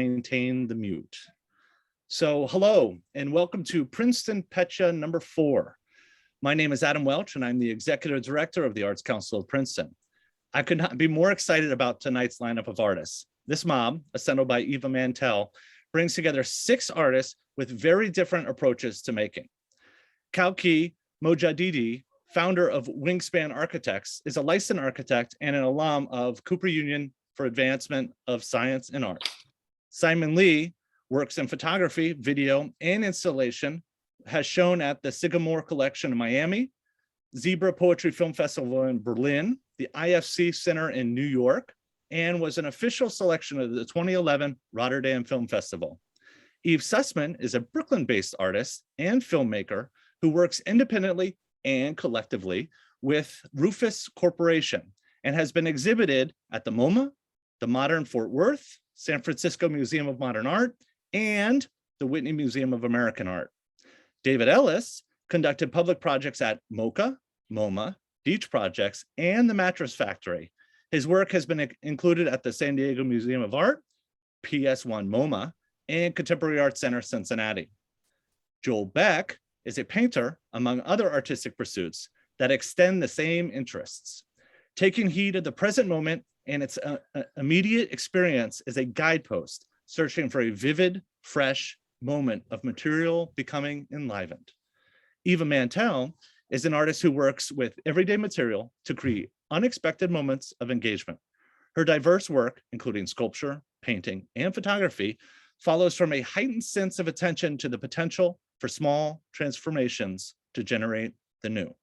maintain the mute. So hello and welcome to Princeton Pecha number 4. My name is Adam Welch and I'm the Executive Director of the Arts Council of Princeton. I could not be more excited about tonight's lineup of artists. This mob, assembled by Eva Mantell, brings together 6 artists with very different approaches to making. Kouki Mojadidi, founder of Wingspan Architects, is a licensed architect and an alum of Cooper Union for Advancement of Science and Art. Simon Lee works in photography, video, and installation, has shown at the Sycamore Collection in Miami, Zebra Poetry Film Festival in Berlin, the IFC Center in New York, and was an official selection of the 2011 Rotterdam Film Festival. Eve Sussman is a Brooklyn-based artist and filmmaker who works independently and collectively with Rufus Corporation and has been exhibited at the MoMA, the Modern Fort Worth, San Francisco Museum of Modern Art, and the Whitney Museum of American Art. David Ellis conducted public projects at MoCA, MoMA, Beach Projects, and the Mattress Factory. His work has been included at the San Diego Museum of Art, PS1 MoMA, and Contemporary Art Center, Cincinnati. Joel Beck is a painter, among other artistic pursuits, that extend the same interests. Taking heed of the present moment and its immediate experience is a guidepost, searching for a vivid, fresh moment of material becoming enlivened. Eva Mantell is an artist who works with everyday material to create unexpected moments of engagement. Her diverse work, including sculpture, painting, and photography, follows from a heightened sense of attention to the potential for small transformations to generate the new.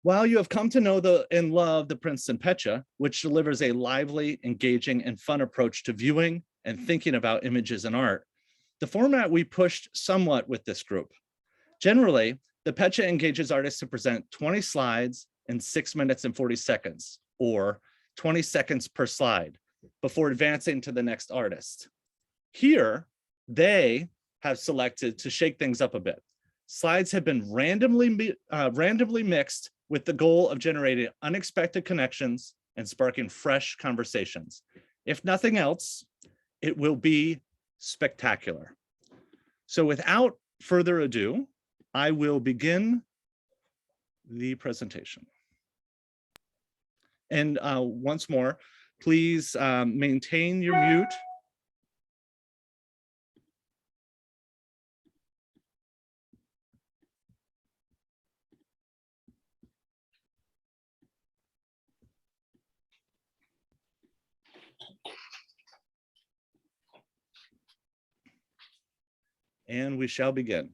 While you have come to know and love the Princeton Pecha, which delivers a lively, engaging, and fun approach to viewing and thinking about images and art, the format we pushed somewhat with this group. Generally, the Pecha engages artists to present 20 slides in 6 minutes and 40 seconds, or 20 seconds per slide, before advancing to the next artist. Here, they have selected to shake things up a bit. Slides have been randomly mixed with the goal of generating unexpected connections and sparking fresh conversations. If nothing else, it will be spectacular. So without further ado, I will begin the presentation. And once more, please maintain your mute. And we shall begin.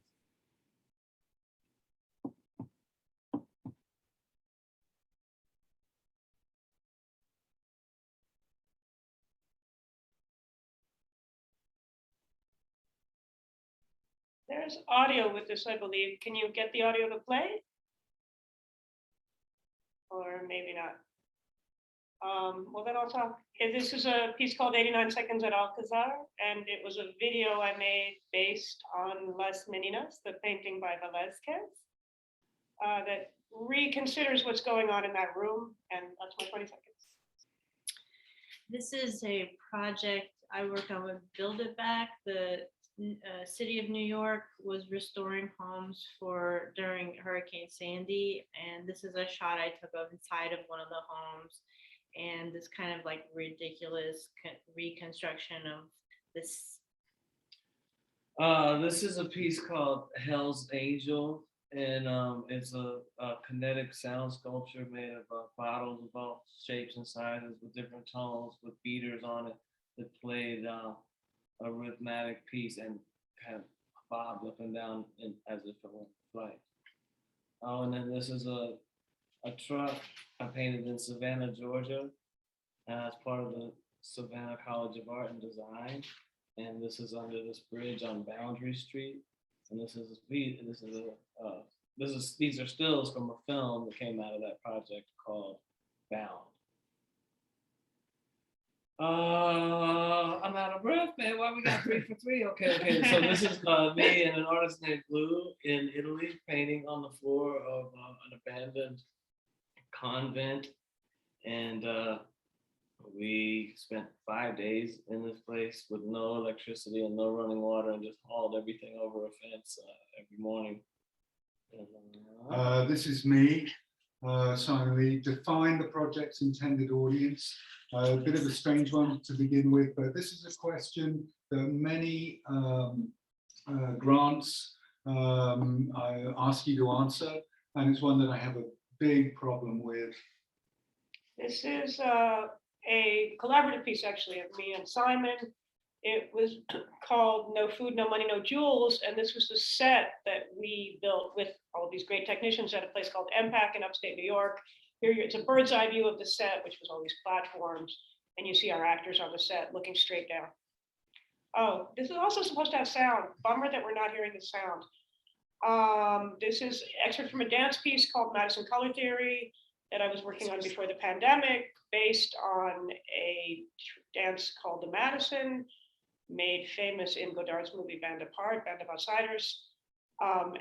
There's audio with this, I believe. Can you get the audio to play? Or maybe not. Well, then I'll talk. This is a piece called 89 Seconds at Alcazar, and it was a video I made based on Las Meninas, the painting by Velázquez, that reconsiders what's going on in that room, and that's my 20 seconds. This is a project I worked on with Build It Back. The city of New York was restoring homes during Hurricane Sandy, and this is a shot I took of inside of one of the homes, and this kind of like ridiculous reconstruction of this. This is a piece called Hell's Angel, and it's a kinetic sound sculpture made of bottles of all shapes and sizes with different tones with beaters on it that played a rhythmic piece and kind of bobbed up and down as if it went flight. Oh, and then this is a truck I painted in Savannah, Georgia, as part of the Savannah College of Art and Design. And this is under this bridge on Boundary Street. And these are stills from a film that came out of that project called Bound. I'm out of breath, man. Why we got 3 for 3? Okay. So this is me and an artist named Blue in Italy painting on the floor of an abandoned convent. And We spent 5 days in this place with no electricity and no running water, and just hauled everything over a fence every morning. This is me, Simon Lee. Define the project's intended audience. A bit of a strange one to begin with, but this is a question that many grants I ask you to answer, and it's one that I have a big problem with. This is a collaborative piece, actually, of me and Simon. It was called No Food, No Money, No Jewels, and this was the set that we built with all of these great technicians at a place called MPAC in upstate New York. Here, it's a bird's eye view of the set, which was all these platforms, and you see our actors on the set looking straight down. Oh, this is also supposed to have sound. Bummer that we're not hearing the sound. This is excerpt from a dance piece called Madison Color Theory that I was working on before the pandemic, based on a dance called the Madison, made famous in Godard's movie Band Apart, Band of Outsiders, and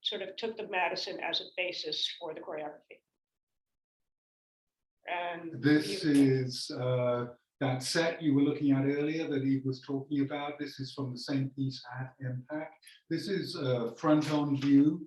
sort of took the Madison as a basis for the choreography. And This is that set you were looking at earlier that Eve was talking about. This is from the same piece at Impact. This is a front-on view,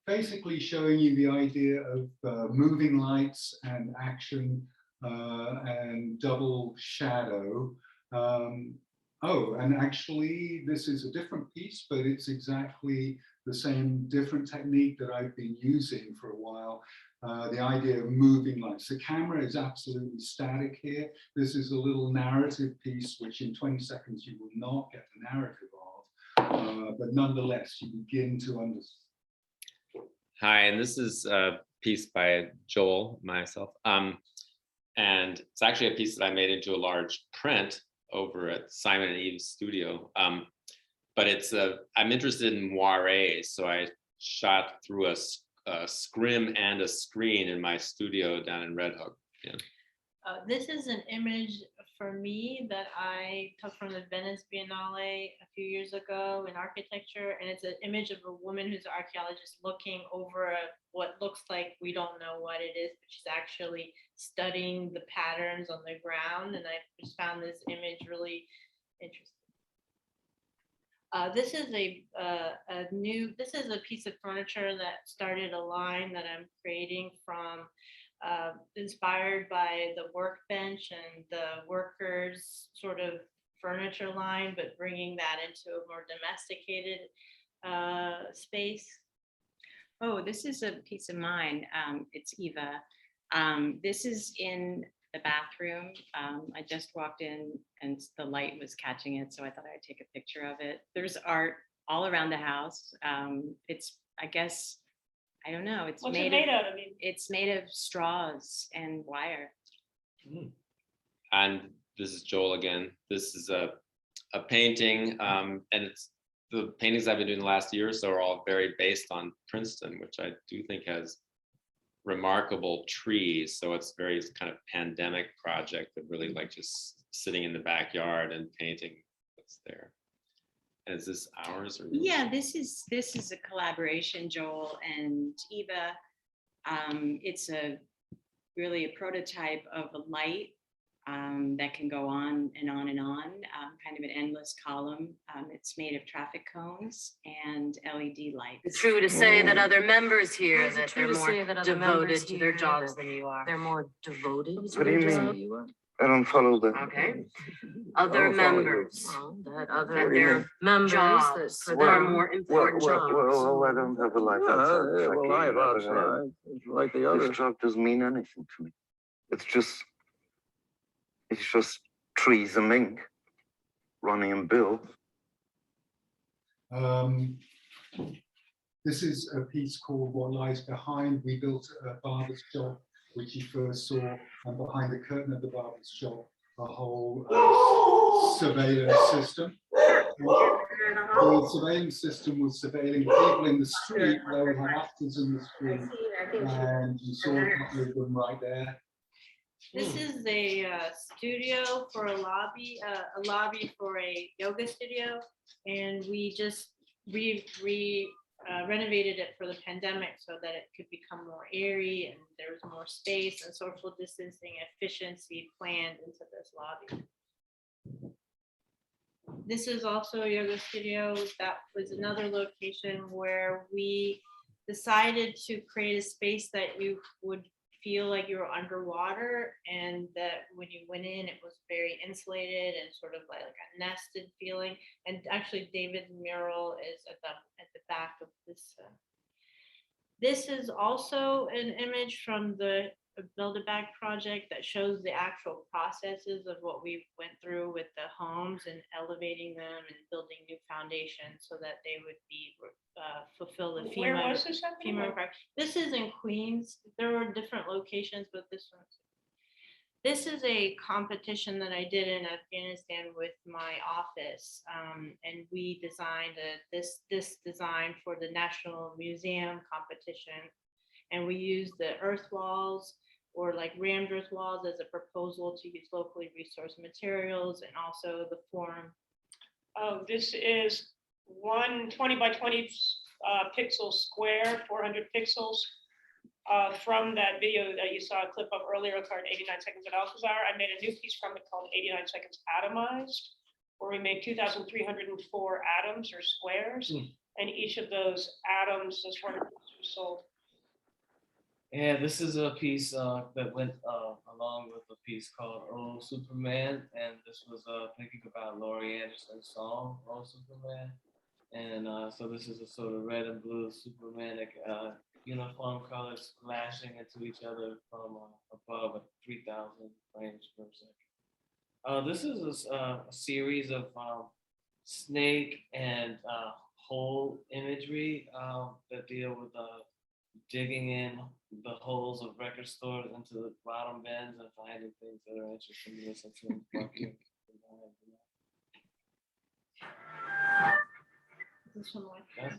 basically showing you the idea of moving lights and action and double shadow. Oh, and actually this is a different piece, but it's exactly the same different technique that I've been using for a while. The idea of moving lights. The camera is absolutely static here. This is a little narrative piece, which in 20 seconds you will not get the narrative of, but nonetheless, you begin to understand. Hi, and this is a piece by Joel, myself. And it's actually a piece that I made into a large print over at Simon and Eve's studio. But it's I'm interested in moirés, so I shot through a scrim and a screen in my studio down in Red Hook. Yeah. This is an image for me that I took from the Venice Biennale a few years ago in architecture, and it's an image of a woman who's an archaeologist looking over what looks like, we don't know what it is, but she's actually studying the patterns on the ground, and I just found this image really interesting. This is this is a piece of furniture that started a line that I'm creating from, inspired by the workbench and the workers sort of furniture line, but bringing that into a more domesticated space. Oh, this is a piece of mine. It's Eva. This is in the bathroom. I just walked in and the light was catching it, so I thought I'd take a picture of it. There's art all around the house. It's, I guess, I don't know. It's what's made it made of, out of? I mean, it's made of straws and wire. And this is Joel again. This is a painting, and it's the paintings I've been doing the last year or so are all very based on Princeton, which I do think has remarkable trees. So it's very kind of pandemic project that really like just sitting in the backyard and painting what's there. And is this ours or yours? Yeah, this is a collaboration, Joel and Eva. It's really a prototype of a light that can go on and on and on, kind of an endless column. It's made of traffic cones and LED lights. It's true to say that other members here that they're more devoted to their jobs than you are. They're more devoted to What do you their mean? job you are? I don't follow that. Okay. Other don't follow you. members, Well, that that other their members jobs that for Well, are them, more important jobs. Well, I don't have a life outside. Yeah, well, life Never outside, have. it's like the This others. job doesn't mean anything to me. It's just trees and ink, Ronnie and Bill. This is a piece called What Lies Behind. We built a barber's shop, which you first saw, and behind the curtain of the barber's shop, a whole surveillance system. The surveillance system was surveilling people in the street, where we had actors in the street, and you saw a couple of them right there. This is a studio for a lobby for a yoga studio, and we just renovated it for the pandemic so that it could become more airy and there was more space and social distancing efficiency planned into this lobby. This is also yoga studio. That was another location where we decided to create a space that you would feel like you were underwater, and that when you went in, it was very insulated and sort of like a nested feeling. And actually, David's mural is at the back of this. This is also an image from the Build It Back project that shows the actual processes of what we went through with the homes and elevating them and building new foundations so that they would be fulfill the Where FEMA. was this happening? FEMA requirement. This is in Queens. There were different locations, but this one. This is a competition that I did in Afghanistan with my office, and we designed this design for the National Museum competition, and we used the earth walls or like rammed earth walls as a proposal to use locally resourced materials, and also the form. Oh, this is 120 by 20 pixel square, 400 pixels. From that video that you saw a clip of earlier called 89 Seconds at Alcazar, I made a new piece from it called 89 Seconds Atomized, where we made 2,304 atoms or squares, and each of those atoms, those 400 pieces were sold. Yeah, this is a piece that went along with a piece called Oh Superman, and this was thinking about Laurie Anderson's song Oh Superman, and so this is a sort of red and blue Supermanic uniform colors flashing into each other from above at 3,000 frames per second. This is a series of snake and hole imagery that deal with digging in the holes of record stores into the bottom bins and finding things that are interesting to listen to.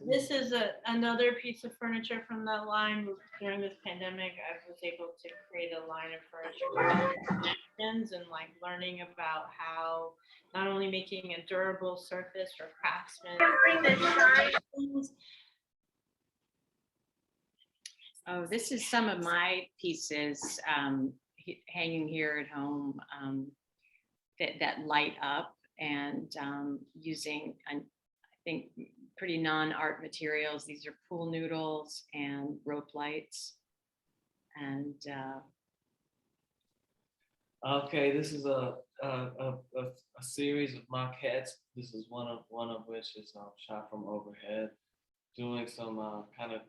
This is another piece of furniture from that line. During this pandemic, I was able to create a line of furniture connections and like learning about how not only making a durable surface for craftsmen. Oh, this is some of my pieces hanging here at home that light up, and using, I think, pretty non-art materials. These are pool noodles and rope lights. And okay, this is a series of maquettes. This is one of which is shot from overhead, doing some kind of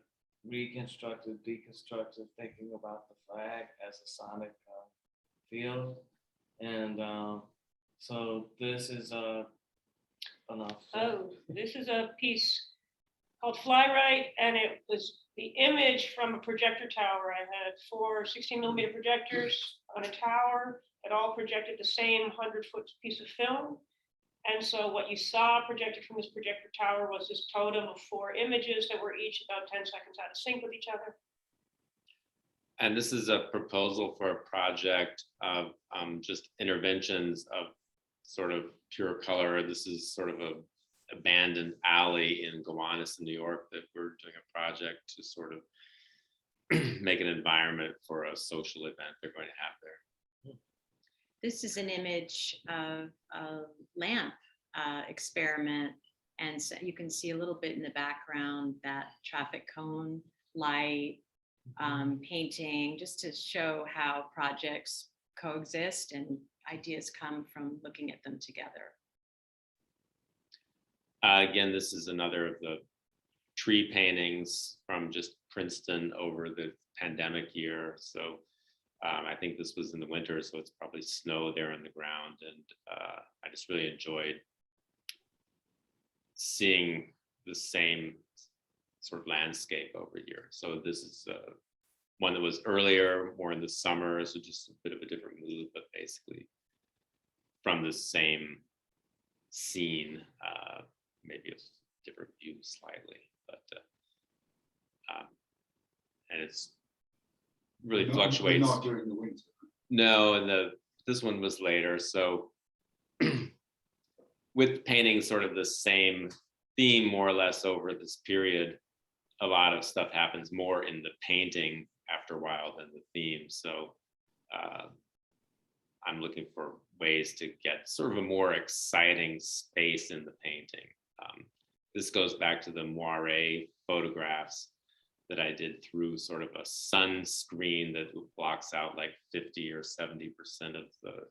reconstructive, deconstructive thinking about the flag as a sonic field. And so this is this is a piece called Fly Right, and it was the image from a projector tower. I had 4 16mm projectors on a tower that all projected the same 100-foot piece of film. And so what you saw projected from this projector tower was this totem of 4 images that were each about 10 seconds out of sync with each other. And this is a proposal for a project of just interventions of sort of pure color. This is sort of a abandoned alley in Gowanus in New York that we're doing a project to sort of make an environment for a social event they're going to have there. this is an image of a lamp experiment. And so you can see a little bit in the background that traffic cone light, painting, just to show how projects coexist and ideas come from looking at them together. Again, this is another of the tree paintings from just Princeton over the pandemic year. So I think this was in the winter, so it's probably snow there on the ground. And I just really enjoyed seeing the same sort of landscape over here. So this is one that was earlier, more in the summer, so just a bit of a different mood, but basically from the same scene, maybe a different view slightly, but and it's really fluctuates. Not during the winter. No, and this one was later. So with painting sort of the same theme more or less over this period, a lot of stuff happens more in the painting after a while than the theme. So I'm looking for ways to get sort of a more exciting space in the painting. This goes back to the moire photographs that I did through sort of a sunscreen that blocks out like 50 or 70% of the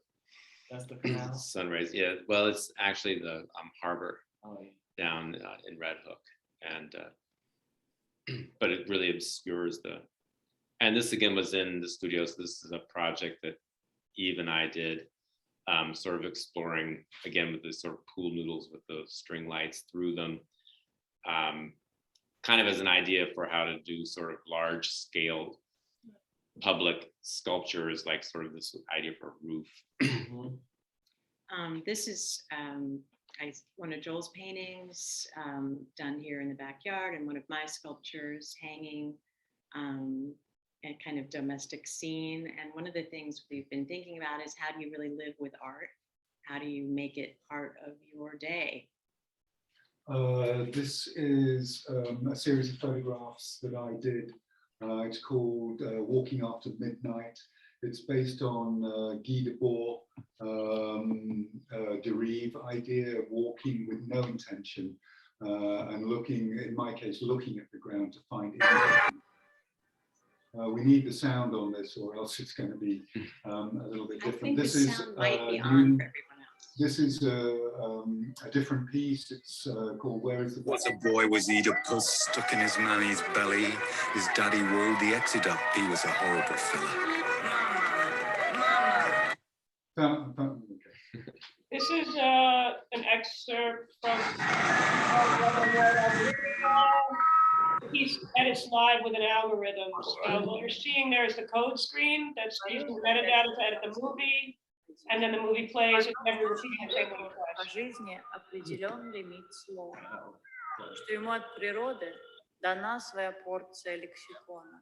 That's the canal. sun rays. Yeah, well, it's actually the harbor Oh, yeah. down in Red Hook, and but it really obscures the. And this again was in the studio, so this is a project that Eve and I did, sort of exploring again with the sort of pool noodles with the string lights through them, kind of as an idea for how to do sort of large scale public sculptures, like sort of this idea for a roof. This is one of Joel's paintings done here in the backyard, and one of my sculptures hanging a kind of domestic scene. And one of the things we've been thinking about is, how do you really live with art? How do you make it part of your day? This is a series of photographs that I did. It's called Walking After Midnight. It's based on Guy Debord, Derive idea of walking with no intention and looking, in my case, looking at the ground to find it. We need the sound on this, or else it's going to be a little bit different. I think this the is sound might be on for everyone else. This is a different piece. It's called Where is the What a boy was he, a puss stuck in his nanny's belly. His daddy walled the exit up. He was a horrible fella. Okay. This is an excerpt from the piece Edits Live with an Algorithm. So what you're seeing there is the code screen that's using metadata to edit the movie, and then the movie plays and never repeating the same movie По twice. жизни определен лимит слов, что ему от природы дана своя порция лексикона.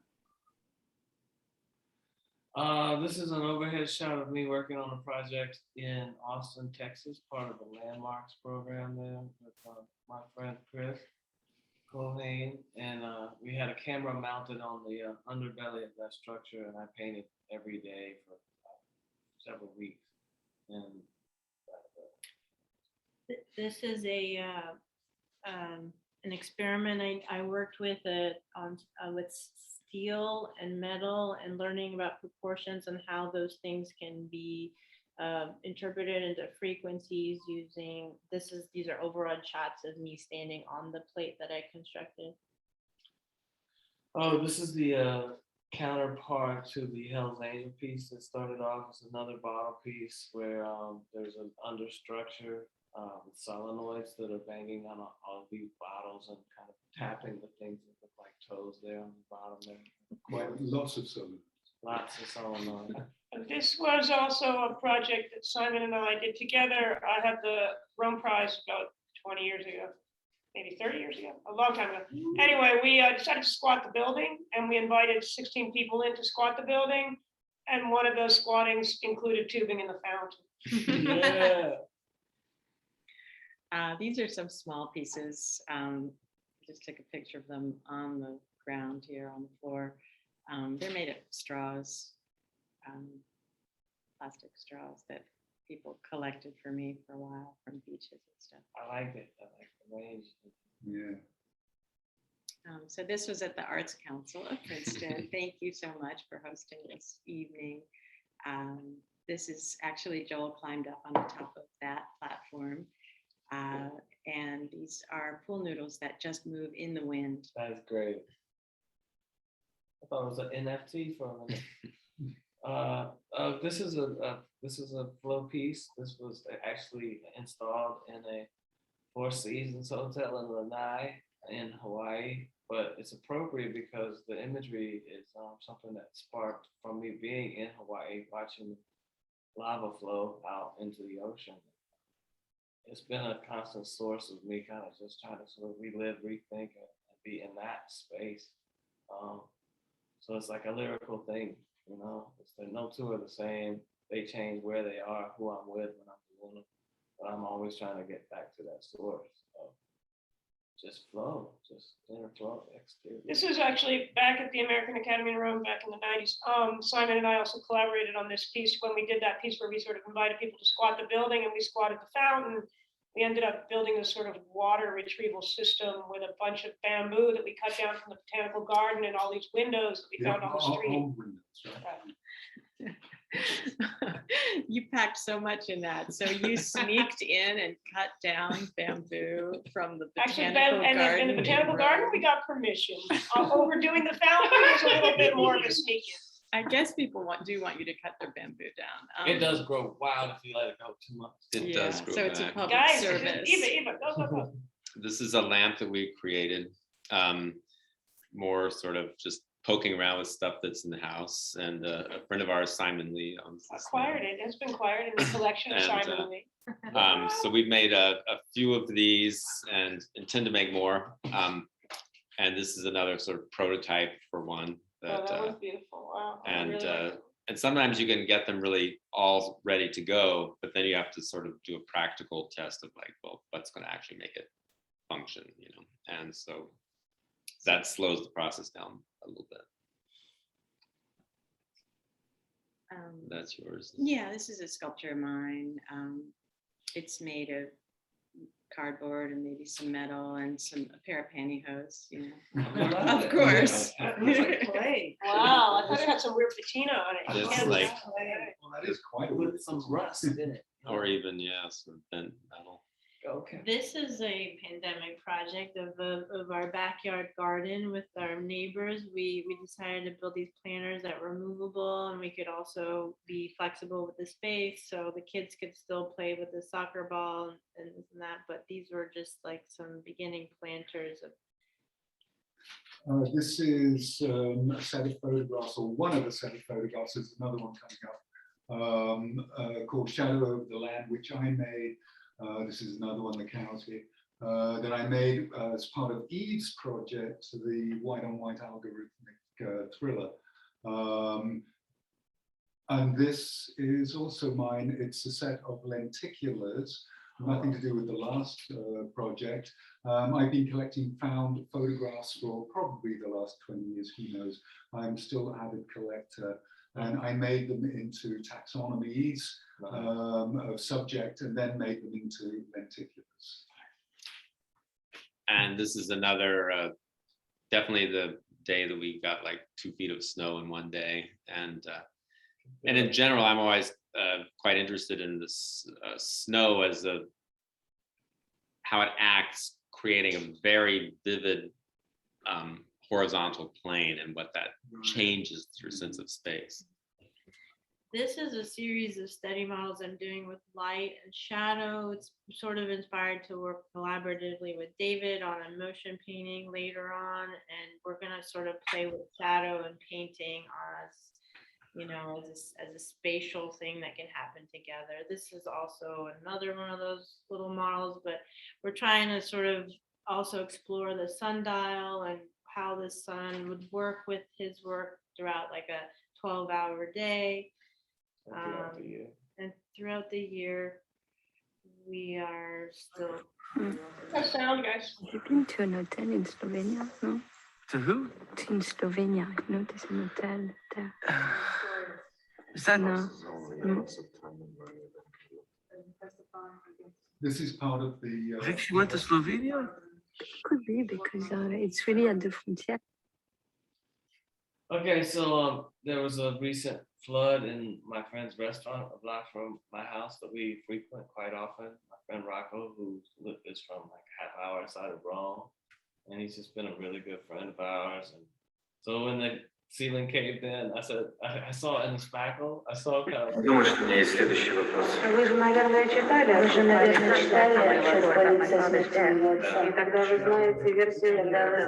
This is an overhead shot of me working on a project in Austin, Texas, part of the Landmarks program there with my friend Chris Cohane, and we had a camera mounted on the underbelly of that structure, and I painted every day for several weeks. And This is an experiment I worked with with steel and metal, and learning about proportions and how those things can be interpreted into frequencies using, these are overhead shots of me standing on the plate that I constructed. oh, this is the counterpart to the Hell's Angel piece that started off as another bottle piece where there's an understructure with solenoids that are banging on all these bottles and kind of tapping the things that look like toes there on the bottom there. Quite lots of solenoids. Lots of solenoids. And this was also a project that Simon and I did together. I had the Rome Prize about 20 years ago, maybe 30 years ago, a long time ago. Anyway, we decided to squat the building, and we invited 16 people in to squat the building. And one of those squattings included tubing in the fountain. Yeah. These are some small pieces. Just took a picture of them on the ground here on the floor. They're made of straws, plastic straws that people collected for me for a while from beaches and stuff. I like it. I like the range. Yeah. So this was at the Arts Council of Princeton. Thank you so much for hosting this evening. This is actually Joel climbed up on the top of that platform. And these are pool noodles that just move in the wind. That is great. I thought it was an NFT for a minute. This is a flow piece. This was actually installed in a Four Seasons hotel in Lanai in Hawaii, but it's appropriate because the imagery is something that sparked from me being in Hawaii, watching lava flow out into the ocean. It's been a constant source of me kind of just trying to sort of relive, rethink, and be in that space. So it's like a lyrical thing, you know. No two are the same. They change where they are, who I'm with when I'm doing them. But I'm always trying to get back to that source. So just flow, just inner flow, exterior. This is actually back at the American Academy in Rome back in the 90s. Simon and I also collaborated on this piece when we did that piece where we sort of invited people to squat the building and we squatted the fountain. We ended up building a sort of water retrieval system with a bunch of bamboo that we cut down from the botanical garden and all these windows that we found on the street. Old windows, right? You packed so much in that. So you sneaked in and cut down bamboo from the Actually, botanical in garden. the botanical garden, we got permission. Overdoing the fountain was a little bit more of a sneak in. I guess people do want you to cut their bamboo down. It does grow wild if you let it go too much. It does grow So it's a back. public Guys, service. Eva, go. This is a lamp that we created, more sort of just poking around with stuff that's in the house. And a friend of ours, Simon Lee, owns this Acquired it. It's been acquired in the collection of And, Simon Lee. So we've made a few of these and intend to make more. And this is another sort of prototype for one Oh, that, that was beautiful. Wow. I and really like it. and sometimes you can get them really all ready to go, but then you have to sort of do a practical test of like, well, what's going to actually make it function, you know? And so that slows the process down a little bit. That's yours. Yeah, this is a sculpture of mine. It's made of cardboard and maybe some metal and a pair of pantyhose, you know. Of course. Clay. Wow, I thought it had some weird patina on it. It's Yeah, like- clay. Well, that is quite a With some rust in it. Or even, yeah, sort of bent metal. Okay. This is a pandemic project of our backyard garden with our neighbors. We decided to build these planters that were movable and we could also be flexible with the space. So the kids could still play with the soccer ball and this and that, but these were just like some beginning planters of This is a set of photographs, or one of a set of photographs. There's another one coming up called Shadow Over the Land, which I made. This is another one, the cows here, that I made as part of Eve's project, the white on white algorithmic thriller. And this is also mine. It's a set of lenticulars, nothing to do with the last project. I've been collecting found photographs for probably the last 20 years, who knows. I'm still an avid collector. And I made them into taxonomies of subject and then made them into lenticulars. And this is another, definitely the day that we got like 2 feet of snow in one day. And in general, I'm always quite interested in this snow as how it acts, creating a very vivid horizontal plane and what that changes your sense of space. This is a series of study models I'm doing with light and shadow. It's sort of inspired to work collaboratively with David on a motion painting later on, and we're going to sort of play with shadow and painting as, you know, as a spatial thing that can happen together. This is also another one of those little models, but we're trying to sort of also explore the sundial and how the sun would work with his work throughout like a 12-hour day. And throughout the year, we are still. That sound, guys. Have you been to an hotel in Slovenia? No? To who? In Slovenia. I know there's an hotel there. Is that No. No. This is part of the. You think she went to Slovenia? Could be because it's really at the frontier. Okay, so there was a recent flood in my friend's restaurant a block from my house that we frequent quite often. My friend Rocco, who is from like half hour outside of Rome, and he's just been a really good friend of ours. And so when the ceiling caved in, I said, I saw in the spackle, I saw kind of. Думаю, что у меня есть следующий вопрос. Вы же, наверное, читали отчет полиции смертельного отца. И тогда вы знаете версию Лейкона.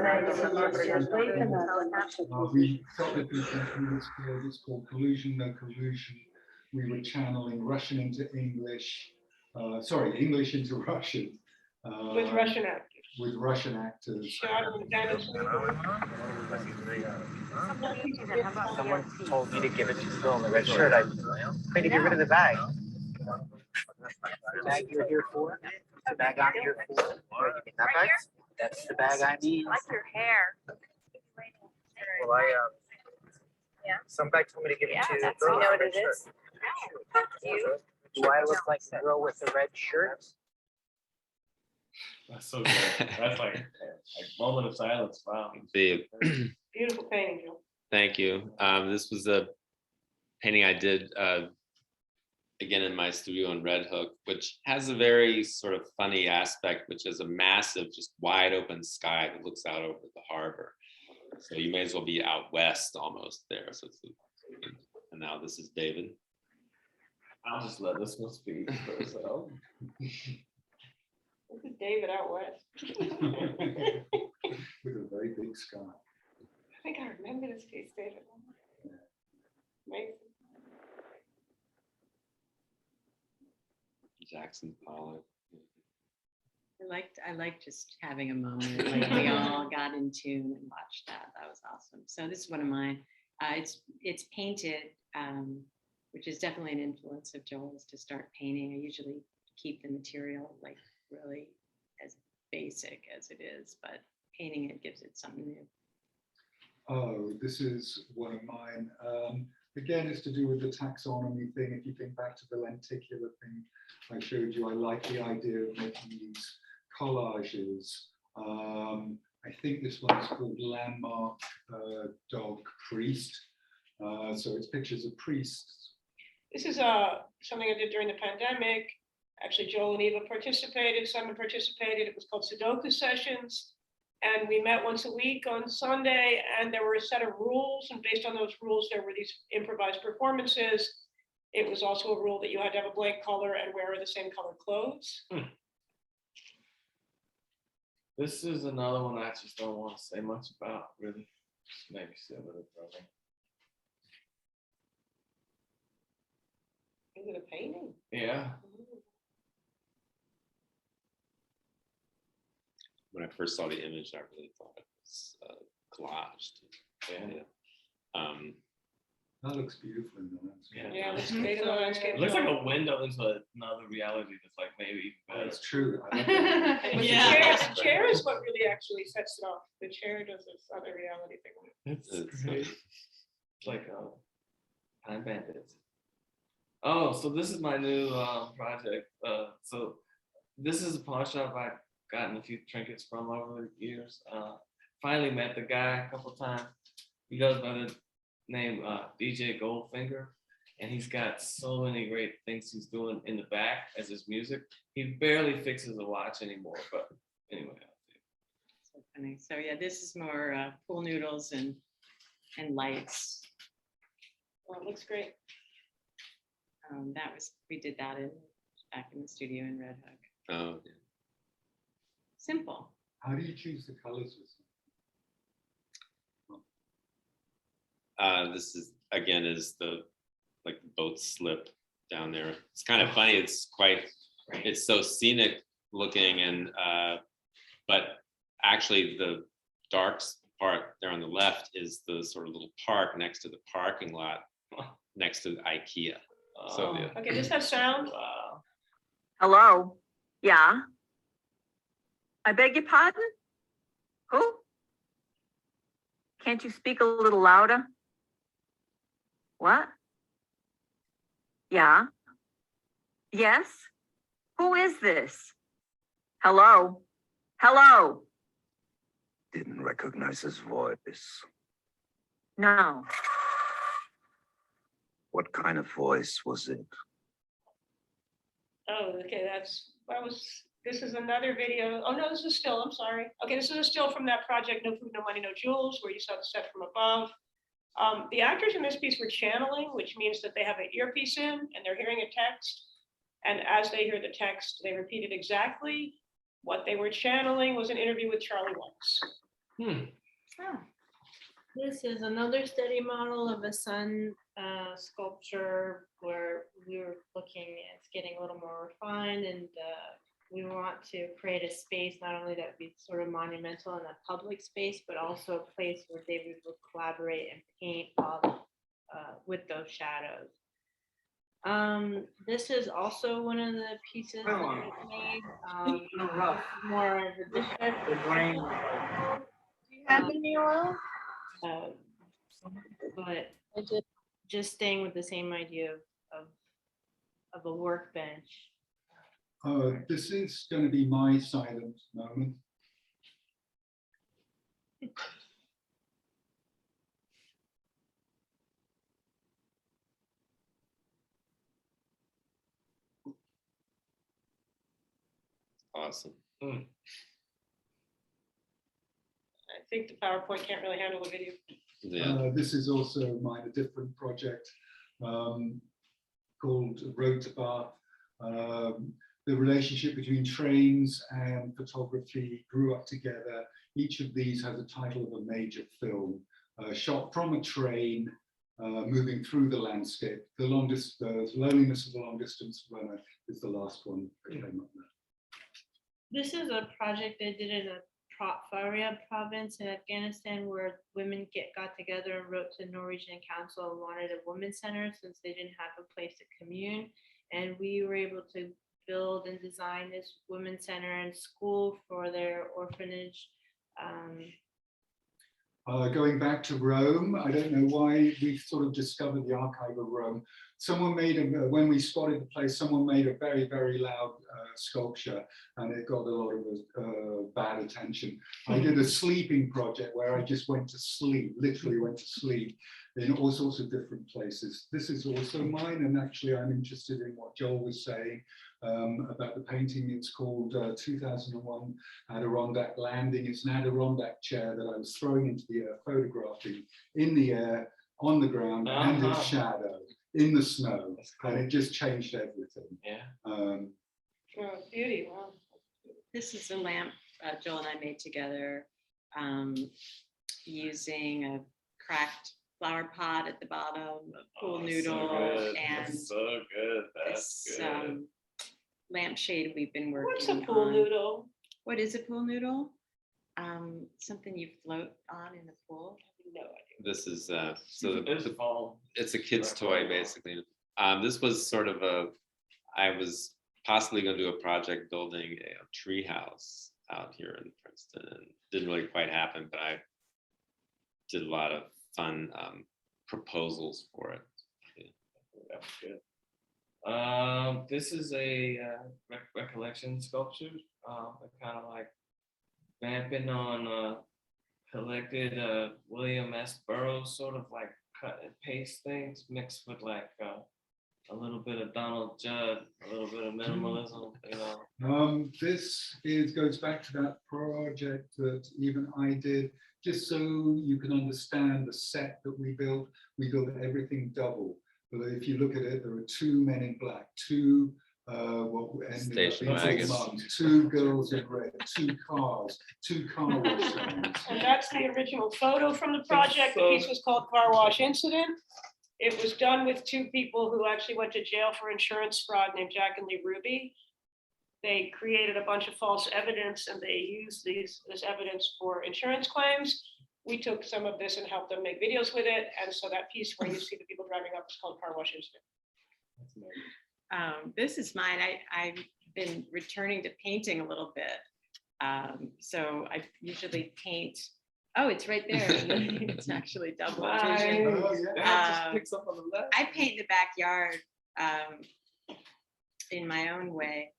We felt that we could do this field. It's called collusion, no collusion. We were channeling Russian into English, English into Russian. With Russian actors. With Russian actors. Shot in Madison. Someone told me to give it to Phil in the red shirt. I tried to get rid of the bag. The bag you're here for? The bag I'm here for? You mean that bag? That's the bag I need. I like your hair. Well, some guy told me to give it to that's the girl you with know the what red it shirt. is. You. Do I look like the girl with the red shirt? That's so good. That's like moment of silence. Wow. The Beautiful painting, Joe. Thank you. This was a painting I did again in my studio in Red Hook, which has a very sort of funny aspect, which is a massive, just wide open sky that looks out over the harbor. So you may as well be out west almost there. So and now this is David. I'll just let this one speak for itself. This is David out west. With a very big sky. I think I remember this piece, David. Amazing. Jackson Pollock. I liked just having a moment, like we all got in tune and watched that. That was awesome. So this is one of mine. It's painted, which is definitely an influence of Joel's to start painting. I usually keep the material like really as basic as it is, but painting it gives it something new. Oh, this is one of mine. Again, it's to do with the taxonomy thing. If you think back to the lenticular thing I showed you, I like the idea of making these collages. I think this one is called Landmark Dog Priest. So it's pictures of priests. This is something I did during the pandemic. Actually, Joel and Eva participated, Simon participated. It was called Sudoku Sessions. And we met once a week on Sunday, and there were a set of rules. And based on those rules, there were these improvised performances. It was also a rule that you had to have a blank color and wear the same color clothes. This is another one I just don't want to say much about, really. Maybe sit with it for me. Is it a painting? Yeah. When I first saw the image, I really thought it was collaged. Yeah. That looks beautiful in the landscape. Yeah, it looks great in the landscape. It looks like a window into another reality that's like maybe better. That's true. I like that. But the chair is what really actually sets it off. The chair does this other reality thing. It's great. It's like Time Bandits. Oh, so this is my new project. So this is a pawn shop I've gotten a few trinkets from over the years. Finally met the guy a couple times. He goes by the name DJ Goldfinger, and he's got so many great things he's doing in the back as his music. He barely fixes a watch anymore, but anyway. So funny. So yeah, this is more pool noodles and lights. Well, it looks great. We did that back in the studio in Red Hook. Oh, yeah. Simple. How do you choose the colors with This is again is the boat slip down there. It's kind of funny. It's it's so scenic looking, and but actually the dark part there on the left is the sort of little park next to the parking lot next to the IKEA. So yeah. Okay, this has sound. Wow. Hello? Yeah? I beg your pardon? Who? Can't you speak a little louder? What? Yeah? Yes? Who is this? Hello? Hello? Didn't recognize his voice. No. What kind of voice was it? Oh, okay, this is another video. Oh, no, this is still, I'm sorry. Okay, this is a still from that project, No Food, No Money, No Jewels, where you saw the set from above. The actors in this piece were channeling, which means that they have an earpiece in and they're hearing a text. And as they hear the text, they repeated exactly what they were channeling. Was an interview with Charlie Watts. This is another study model of a sun sculpture where we were looking, it's getting a little more refined, and we want to create a space not only that would be sort of monumental in a public space, but also a place where David would collaborate and paint with those shadows. This is also one of the pieces that I made. More of a district. The brain. Do you have any oil? But just staying with the same idea of a workbench. This is going to be my silent moment. Awesome. I think the PowerPoint can't really handle the video. Yeah. This is also mine, a different project called Road to Bath. The relationship between trains and photography grew up together. Each of these has a title of a major film, shot from a train, moving through the landscape. The loneliness of the long distance runner is the last one that came up there. This is a project I did in a Faryab province in Afghanistan, where women got together and wrote to the Norwegian Council and wanted a women's center since they didn't have a place to commune. And we were able to build and design this women's center and school for their orphanage. Going back to Rome, I don't know why we sort of discovered the archive of Rome. Someone made, when we spotted the place, someone made a very, very loud sculpture, and it got a lot of bad attention. I did a sleeping project where I just went to sleep, literally went to sleep in all sorts of different places. This is also mine, and actually I'm interested in what Joel was saying about the painting. It's called 2001 Adirondack Landing. It's an Adirondack chair that I was throwing into the air, photographing in the air, on the ground, and its shadow, in the snow, and it just changed everything. Yeah. Beauty, wow. This is a lamp Joel and I made together using a cracked flower pot at the bottom, a pool noodle, and so good. That's this good. lampshade we've been working on. What's a pool noodle? What is a pool noodle? Something you float on in the pool. No idea. This is it's a kid's toy basically. This was sort of I was possibly going to do a project building a tree house out here in Princeton, and didn't really quite happen, but I did a lot of fun proposals for it. That was good. This is a recollection sculpture, kind of like vamping on collected William S. Burroughs sort of like cut and paste things mixed with like a little bit of Donald Judd, a little bit of minimalism, you know. This goes back to that project that even I did, just so you can understand the set that we built. We built everything double. But if you look at it, there are two men in black, two station wagons, two girls in red, two cars, two car wash lanes. And that's the original photo from the project. The piece was called Car Wash Incident. It was done with two people who actually went to jail for insurance fraud named Jack and Lee Ruby. They created a bunch of false evidence and they used this evidence for insurance claims. We took some of this and helped them make videos with it. And so that piece where you see the people driving up is called Car Wash Incident. This is mine. I've been returning to painting a little bit. So I usually paint. Oh, it's right there. It's actually double vision. I paint the backyard in my own way.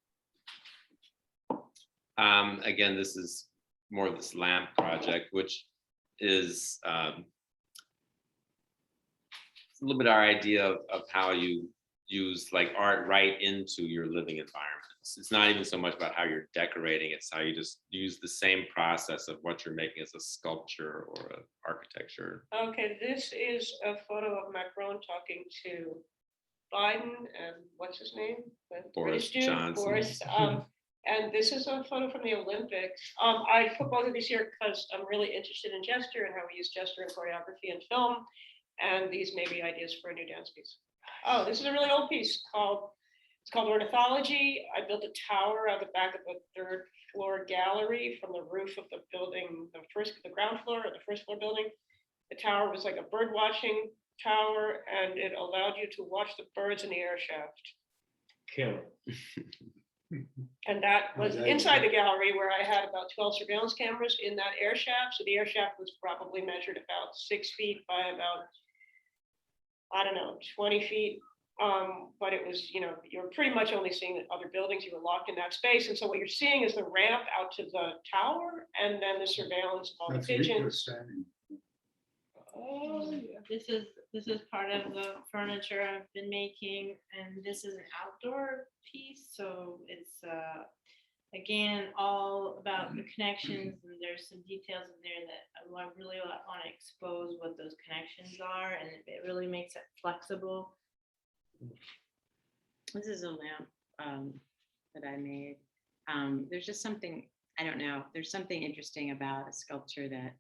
Again, this is more of this lamp project, which is a little bit our idea of how you use like art right into your living environments. It's not even so much about how you're decorating, it's how you just use the same process of what you're making as a sculpture or an architecture. Okay, this is a photo of Macron talking to Biden and what's his name? Boris Johnson. Boris, and this is a photo from the Olympics. I put both of these here because I'm really interested in gesture and how we use gesture in choreography and film. And these may be ideas for a new dance piece. Oh, this is a really old piece it's called Ornithology. I built a tower out the back of a third floor gallery from the roof of the building, the ground floor or the first floor building. The tower was like a bird watching tower, and it allowed you to watch the birds in the air shaft. Killer. And that was inside the gallery where I had about 12 surveillance cameras in that air shaft. So the air shaft was probably measured about 6 feet by about, I don't know, 20 feet. But it was, you're pretty much only seeing other buildings. You were locked in that space. And so what you're seeing is the ramp out to the tower and then the surveillance of all the That's Rico pigeons. standing. Oh, yeah. This is part of the furniture I've been making, and this is an outdoor piece, so it's again all about the connections, and there's some details in there that I really want to expose what those connections are, and it really makes it flexible. This is a lamp that I made. There's just something, I don't know, there's something interesting about a sculpture that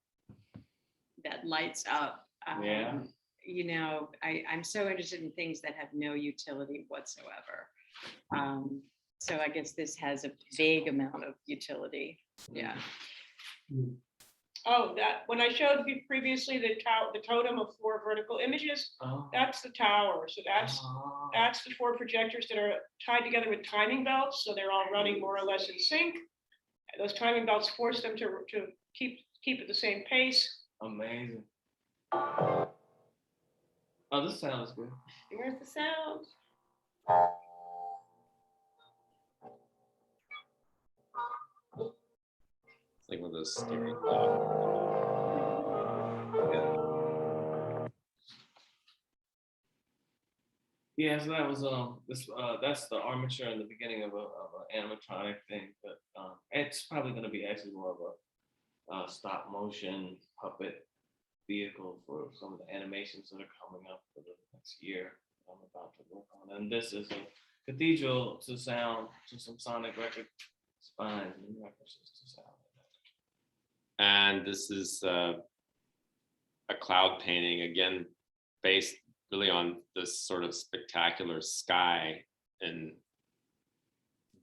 lights up. Yeah. I'm so interested in things that have no utility whatsoever. So I guess this has a vague amount of utility. Yeah. Oh, that when I showed you previously the totem of 4 vertical images, that's the tower. So that's the 4 projectors that are tied together with timing belts. So they're all running more or less in sync. Those timing belts force them to keep at the same pace. Amazing. Oh, this sounds good. Here's the sound. It's like one of those scary. Yeah, so that was that's the armature in the beginning of an animatronic thing, but it's probably going to be actually more of a stop motion puppet vehicle for some of the animations that are coming up for the next year. I'm about to work on, and this is a cathedral to sound to some sonic record spines and references to sound. And this is a cloud painting, again, based really on this sort of spectacular sky in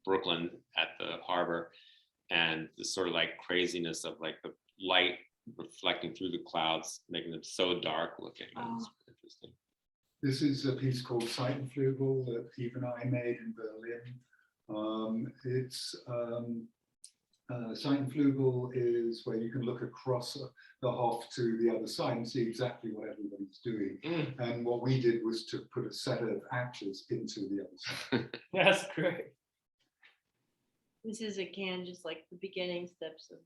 Brooklyn at the harbor, and this sort of like craziness of like the light reflecting through the clouds, making them so dark looking. It's interesting. This is a piece called Seitenflügel that Eve and I made in Berlin. Seitenflügel is where you can look across the Hof to the other side and see exactly what everybody's doing. And what we did was to put a set of actors into the other side. That's great. This is again just like the beginning steps of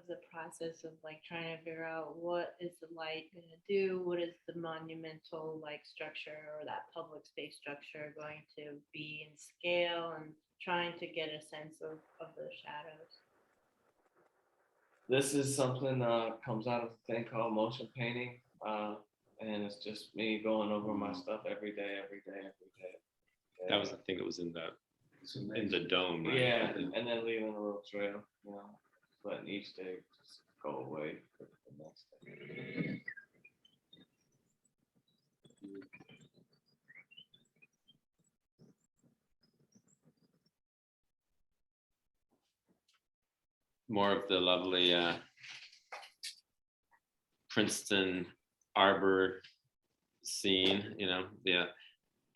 the process of like trying to figure out what is the light going to do, what is the monumental like structure or that public space structure going to be in scale, and trying to get a sense of the shadows. This is something comes out of a thing called motion painting, and it's just me going over my stuff every day. That was the thing that was in the dome, right? Yeah, and then leaving a little trail, letting each day just go away for the next day. More of the lovely Princeton Arbor scene,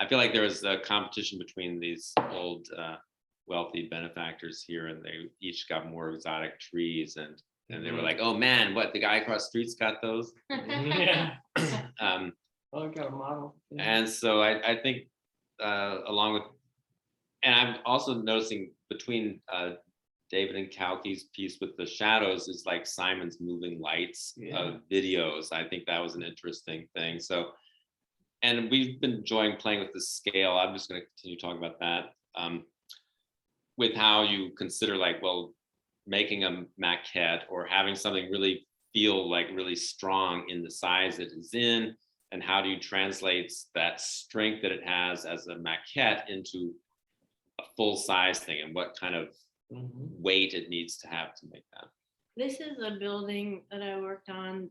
I feel like there was a competition between these old wealthy benefactors here, and they each got more exotic trees, and they were like, oh man, what, the guy across the street's got those? Yeah. I got a model. Yeah. And so I think along with, and I'm also noticing between David and Kouki's piece with the shadows is like Simon's moving lights videos. I think that was an interesting thing. So, and we've been enjoying playing with the scale. I'm just going to continue talking about that with how you consider like, well, making a maquette or having something really feel like really strong in the size it is in, and how do you translate that strength that it has as a maquette into a full size thing, and what kind of weight it needs to have to make that. This is a building that I worked on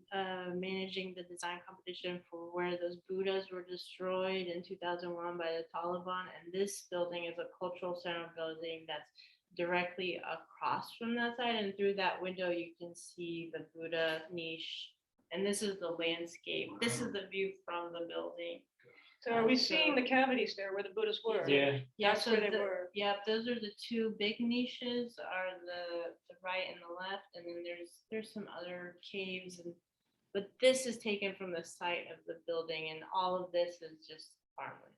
managing the design competition for where those Buddhas were destroyed in 2001 by the Taliban. And this building is a cultural center building that's directly across from that side. And through that window, you can see the Buddha niche And this is the landscape. This is the view from the building. So are we seeing the cavities there where the Buddhas were? Yeah. Yeah, That's so where they were. yeah, those are the two big niches, are the right and the left, and then there's some other caves, and but this is taken from the site of the building, and all of this is just farmland.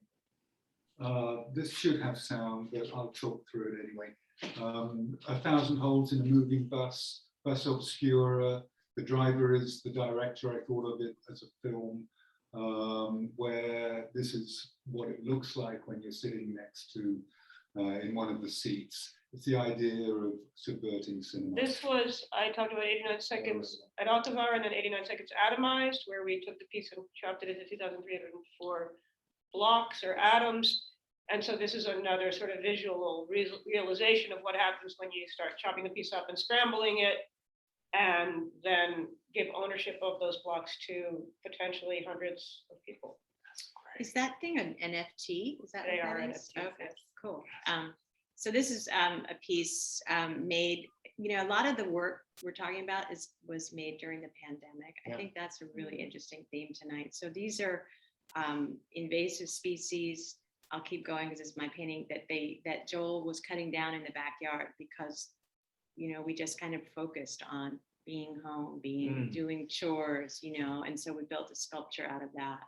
This should have sound, but I'll talk through it anyway. 1,000 Holes in a Moving Bus, Bus Obscura. The driver is the director. I thought of it as a film where this is what it looks like when you're sitting next to in one of the seats. It's the idea of subverting cinema. This was, I talked about 89 seconds at Alcazar and then 89 seconds atomized, where we took the piece and chopped it into 2,304 blocks or atoms. And so this is another sort of visual realization of what happens when you start chopping the piece up and scrambling it, and then give ownership of those blocks to potentially hundreds of people. Is that thing an NFT? Is that They what are that is? NFTs, Okay, yes. cool. So this is a piece made, you know, a lot of the work we're talking about was made during the pandemic. I think that's a really interesting theme tonight. So these are invasive species. I'll keep going because it's my painting that Joel was cutting down in the backyard because, you know, we just kind of focused on being home, doing chores, you know, and so we built a sculpture out of that.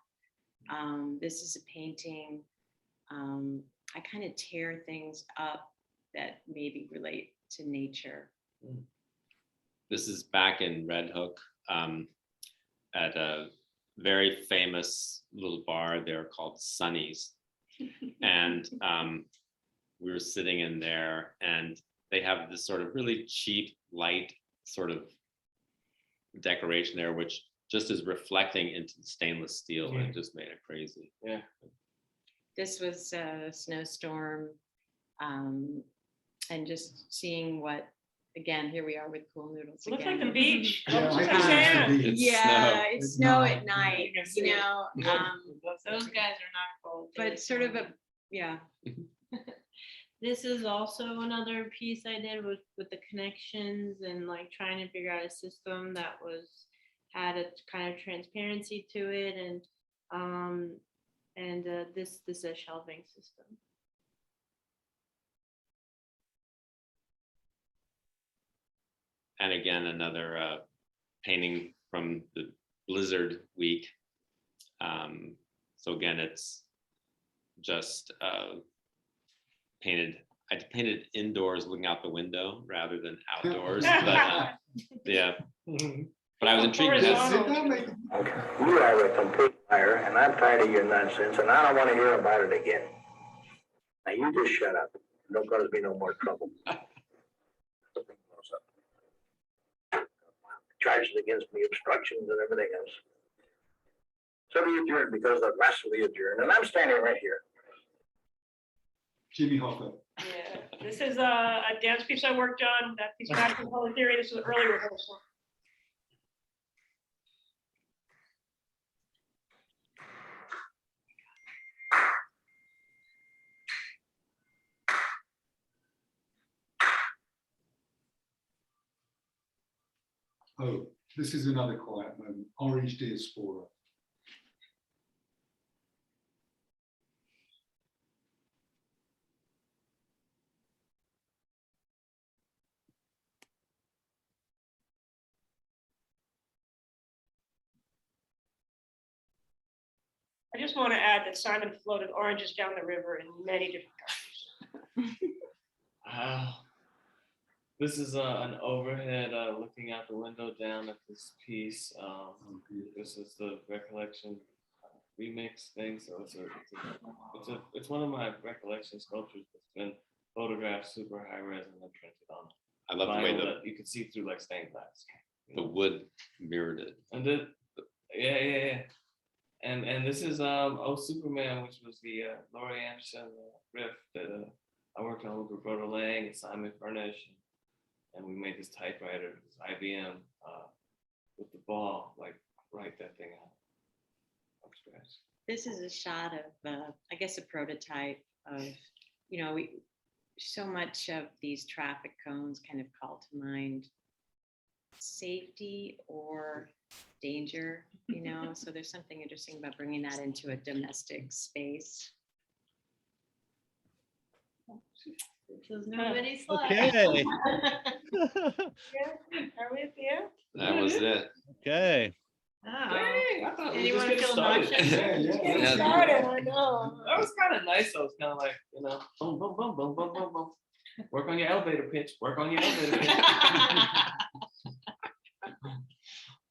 This is a painting. I kind of tear things up that maybe relate to nature. This is back in Red Hook at a very famous little bar there called Sonny's. And we were sitting in there and they have this sort of really cheap, light sort of decoration there, which just is reflecting into the stainless steel and it just made it crazy. Yeah. This was a snowstorm, and just seeing what, again, here we are with Cool Noodles Looks again. like the beach. Yeah, Looks I like think it's the sand. beach. Yeah, it's It's snow not- at night, you know, Those guys are not cold. but sort of a, yeah. This is also another piece I did with the connections and like trying to figure out a system that had a kind of transparency to it, and this is a shelving system. And again, another painting from the blizzard week. So again, it's just painted. I painted indoors looking out the window rather than outdoors. But yeah, but I was intrigued. You are a complete liar, and I'm tired of your nonsense, and I don't want to hear about it again. Now you just shut up. Don't cause me no more trouble. Charges against me, obstructions and everything else. So be adjourned because the rest will be adjourned, and I'm standing right here. Jimmy Hoffa. Yeah, this is a dance piece I worked on. That piece, Madison Color Theory. This was early rehearsal. Oh, this is another quiet moment. Orange Diaspora. I just want to add that Simon floated oranges down the river in many different colors. Wow. This is an overhead looking out the window down at this piece. This is the recollection remix thing. So it's one of my recollection sculptures that's been photographed super high res and then printed on. I love the way that you can see through like stained glass. The wood mirrored it. And yeah. And this is Oh Superman, which was the Laurie Anderson riff that I worked on with Roberta Lang and Simon Furnish. And we made this typewriter, this IBM, with the ball, like write that thing out from scratch. This is a shot of, I guess, a prototype of, you know, so much of these traffic cones kind of call to mind safety or danger, so there's something interesting about bringing that into a domestic space. Because nobody's Okay. Are we at the end? That was it. Okay. Dang, I thought we Anyone just getting feel started. nauseous? Getting Yeah. started, I know. That was kind of nice though. It's kind of like, boom, boom, boom, boom, boom, boom, boom. Work on your elevator pitch. Work on your elevator pitch.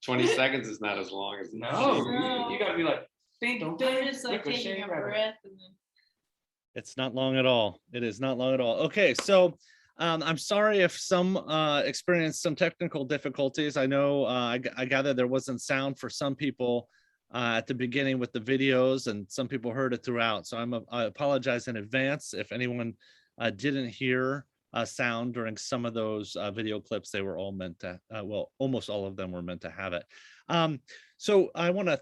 20 seconds is not as long as No, you gotta be like, ding, dong, I'm ding, just like ricochet, taking a rabbit. breath and then. It's not long at all. It is not long at all. Okay, so I'm sorry if some experienced some technical difficulties. I know I gather there wasn't sound for some people at the beginning with the videos, and some people heard it throughout. So I apologize in advance if anyone didn't hear sound during some of those video clips. They were all meant to, well, almost all of them were meant to have it. So I want to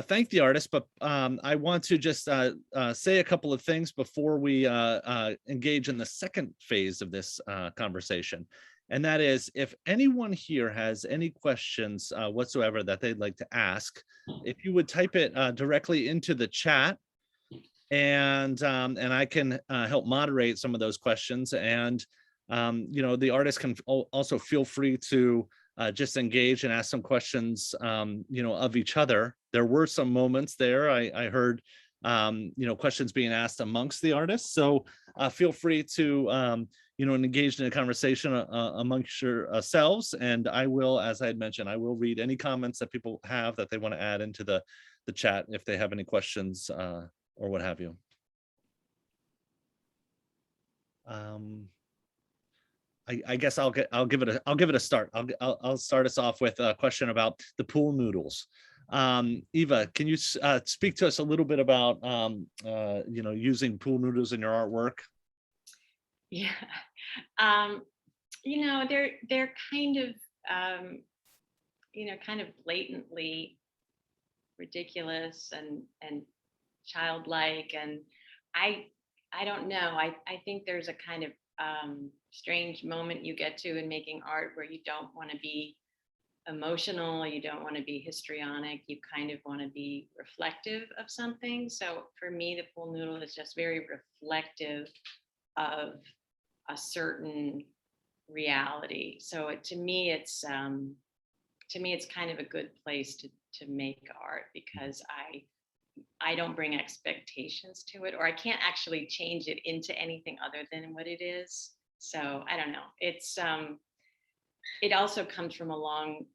thank the artist, but I want to just say a couple of things before we engage in the second phase of this conversation. And that is, if anyone here has any questions whatsoever that they'd like to ask, if you would type it directly into the chat, and I can help moderate some of those questions. And the artist can also feel free to just engage and ask some questions, of each other. There were some moments there I heard, questions being asked amongst the artists. So feel free to, engage in a conversation amongst yourselves. And I will, as I had mentioned, I will read any comments that people have that they want to add into the chat if they have any questions or what have you. I guess I'll give it a start. I'll start us off with a question about the pool noodles. Eva, can you speak to us a little bit about using pool noodles in your artwork? Yeah, they're kind of kind of blatantly ridiculous and childlike, and I don't know. I think there's a kind of strange moment you get to in making art where you don't want to be emotional, you don't want to be histrionic, you kind of want to be reflective of something. So for me, the pool noodle is just very reflective of a certain reality. So to me it's kind of a good place to make art, because I don't bring expectations to it, or I can't actually change it into anything other than what it is. So I don't know. It's it also comes from a long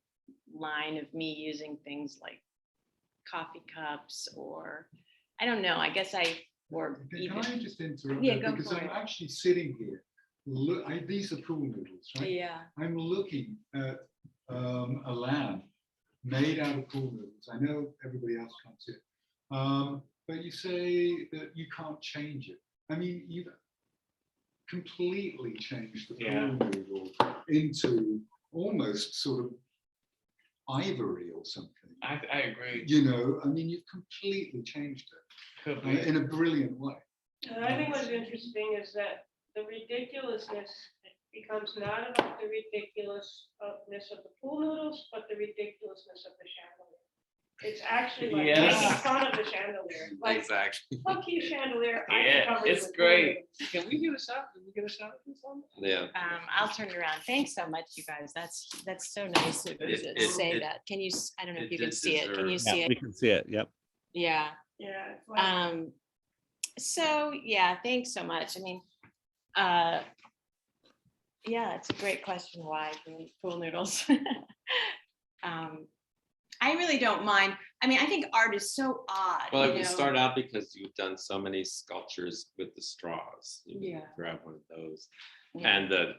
line of me using things like coffee cups, or I don't know. I guess Can I just interrupt? Yeah, there? go Because for I'm it. actually sitting here. Look, these are pool noodles, right? Yeah. I'm looking at a lamp made out of pool noodles. I know everybody else can't see it, but you say that you can't change it. I mean, you've completely changed the pool noodle into almost sort of ivory or something. I agree. I mean, you've completely changed Could it be. in a brilliant way. And I think what's interesting is that the ridiculousness becomes not about the ridiculousness of the pool noodles, but the ridiculousness of the chandelier. It's actually like Yes. making fun of the chandelier. Like, Exactly. fuck you, chandelier. I can Yeah, cover you it's with great. noodles. Can we get a shot? Can we get a shot at this one? Yeah. I'll turn it around. Thanks so much, you guys. That's so nice of you to say that. Can you? I don't know if you can see it. Can you see Yeah, it? we can see it. Yep. Yeah. Yeah. It's like, So yeah, thanks so much. I mean, yeah, it's a great question. Why pool noodles? I really don't mind. I mean, I think art is so odd. Well, it started out because you've done so many sculptures with the straws. You Yeah. grab one of those. Yeah.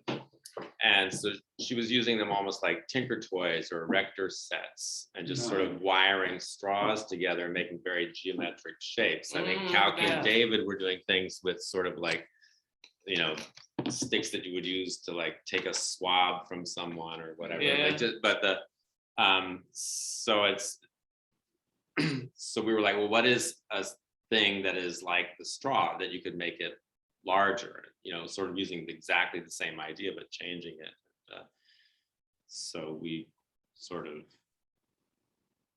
And so she was using them almost like Tinker Toys or Erector sets, and just sort of wiring straws together and making very geometric shapes. I think Kouki and David were doing things with sort of like, sticks that you would use to like take a swab from someone or whatever. Yeah. So we were like, well, what is a thing that is like the straw that you could make it larger, sort of using exactly the same idea, but changing it. so we sort of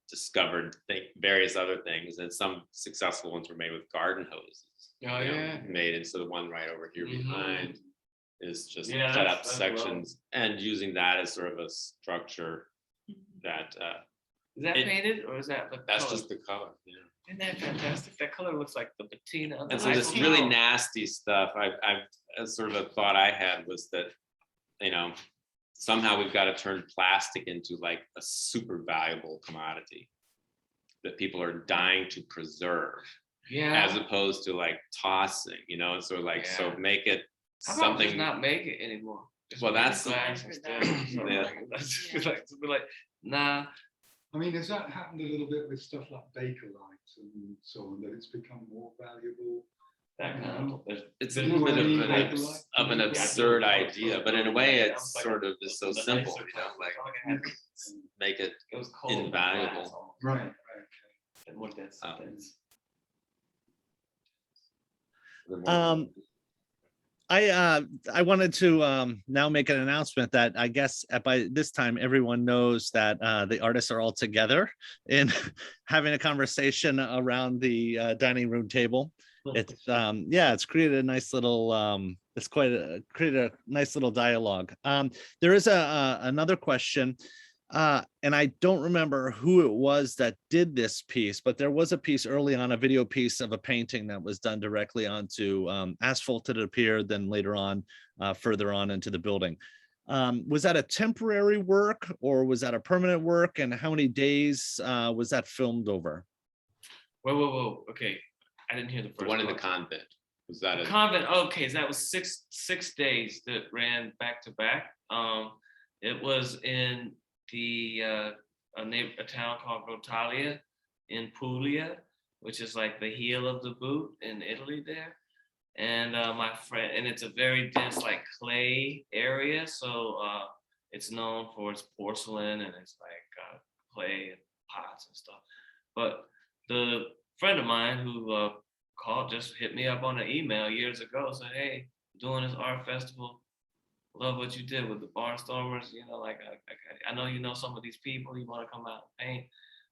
discovered various other things, and some successful ones were made with garden hoses. Oh, yeah. Made into the one right over here behind is just Yeah, cut that's- up that's sections and using that as sort of a structure that Is that painted or is that the that's color? just the color. Yeah. Isn't that fantastic? That color looks like the patina. of And the so this iPhone. really nasty stuff, I've sort of a thought I had was that, somehow we've got to turn plastic into like a super valuable commodity that people are dying to preserve, Yeah. as opposed to like tossing, and so like, so Yeah. make it How about just something. not make it anymore? Just Well, make it that's the- glass instead. So, Yeah. to be like, nah. I mean, has that happened a little bit with stuff like Bakelite and so on, that it's become more valuable? That kind of. It's a You know little what bit I mean, of Bakelite? an absurd idea, but in a way, it's sort of is so simple, like make it invaluable. Right, And what that's. I wanted to now make an announcement that I guess by this time everyone knows that the artists are all together in having a conversation around the dining room table. It's it's created a nice little created a nice little dialogue. There is another question. And I don't remember who it was that did this piece, but there was a piece early on, a video piece of a painting that was done directly onto asphalt that appeared, then later on, further on into the building. Was that a temporary work or was that a permanent work? And how many days was that filmed over? Whoa. Okay. I didn't hear the first The one in the part. convent. Was that a Convent? Okay, so that was six days that ran back to back. It was in a town called Grottalia in Puglia, which is like the heel of the boot in Italy there. And my friend, and it's a very dense like clay area, so it's known for its porcelain and it's like clay and pots and stuff. But the friend of mine who just hit me up on an email years ago, said, "Hey, doing this art festival. Love what you did with the Barnstormers. I know you know some of these people. You want to come out and paint.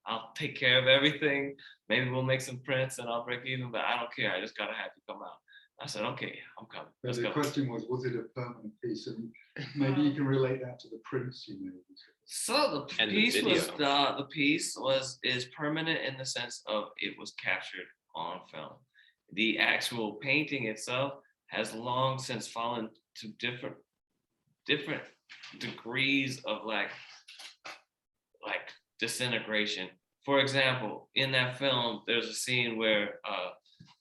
I'll take care of everything. Maybe we'll make some prints and I'll break even, but I don't care. I just gotta have you come out." I said, "Okay, I'm coming. But Let's the go." question was it a permanent piece? And maybe you can relate that to the prints you made. So the And the piece was video. the piece is permanent in the sense of it was captured on film. The actual painting itself has long since fallen to different degrees of like disintegration. For example, in that film, there's a scene where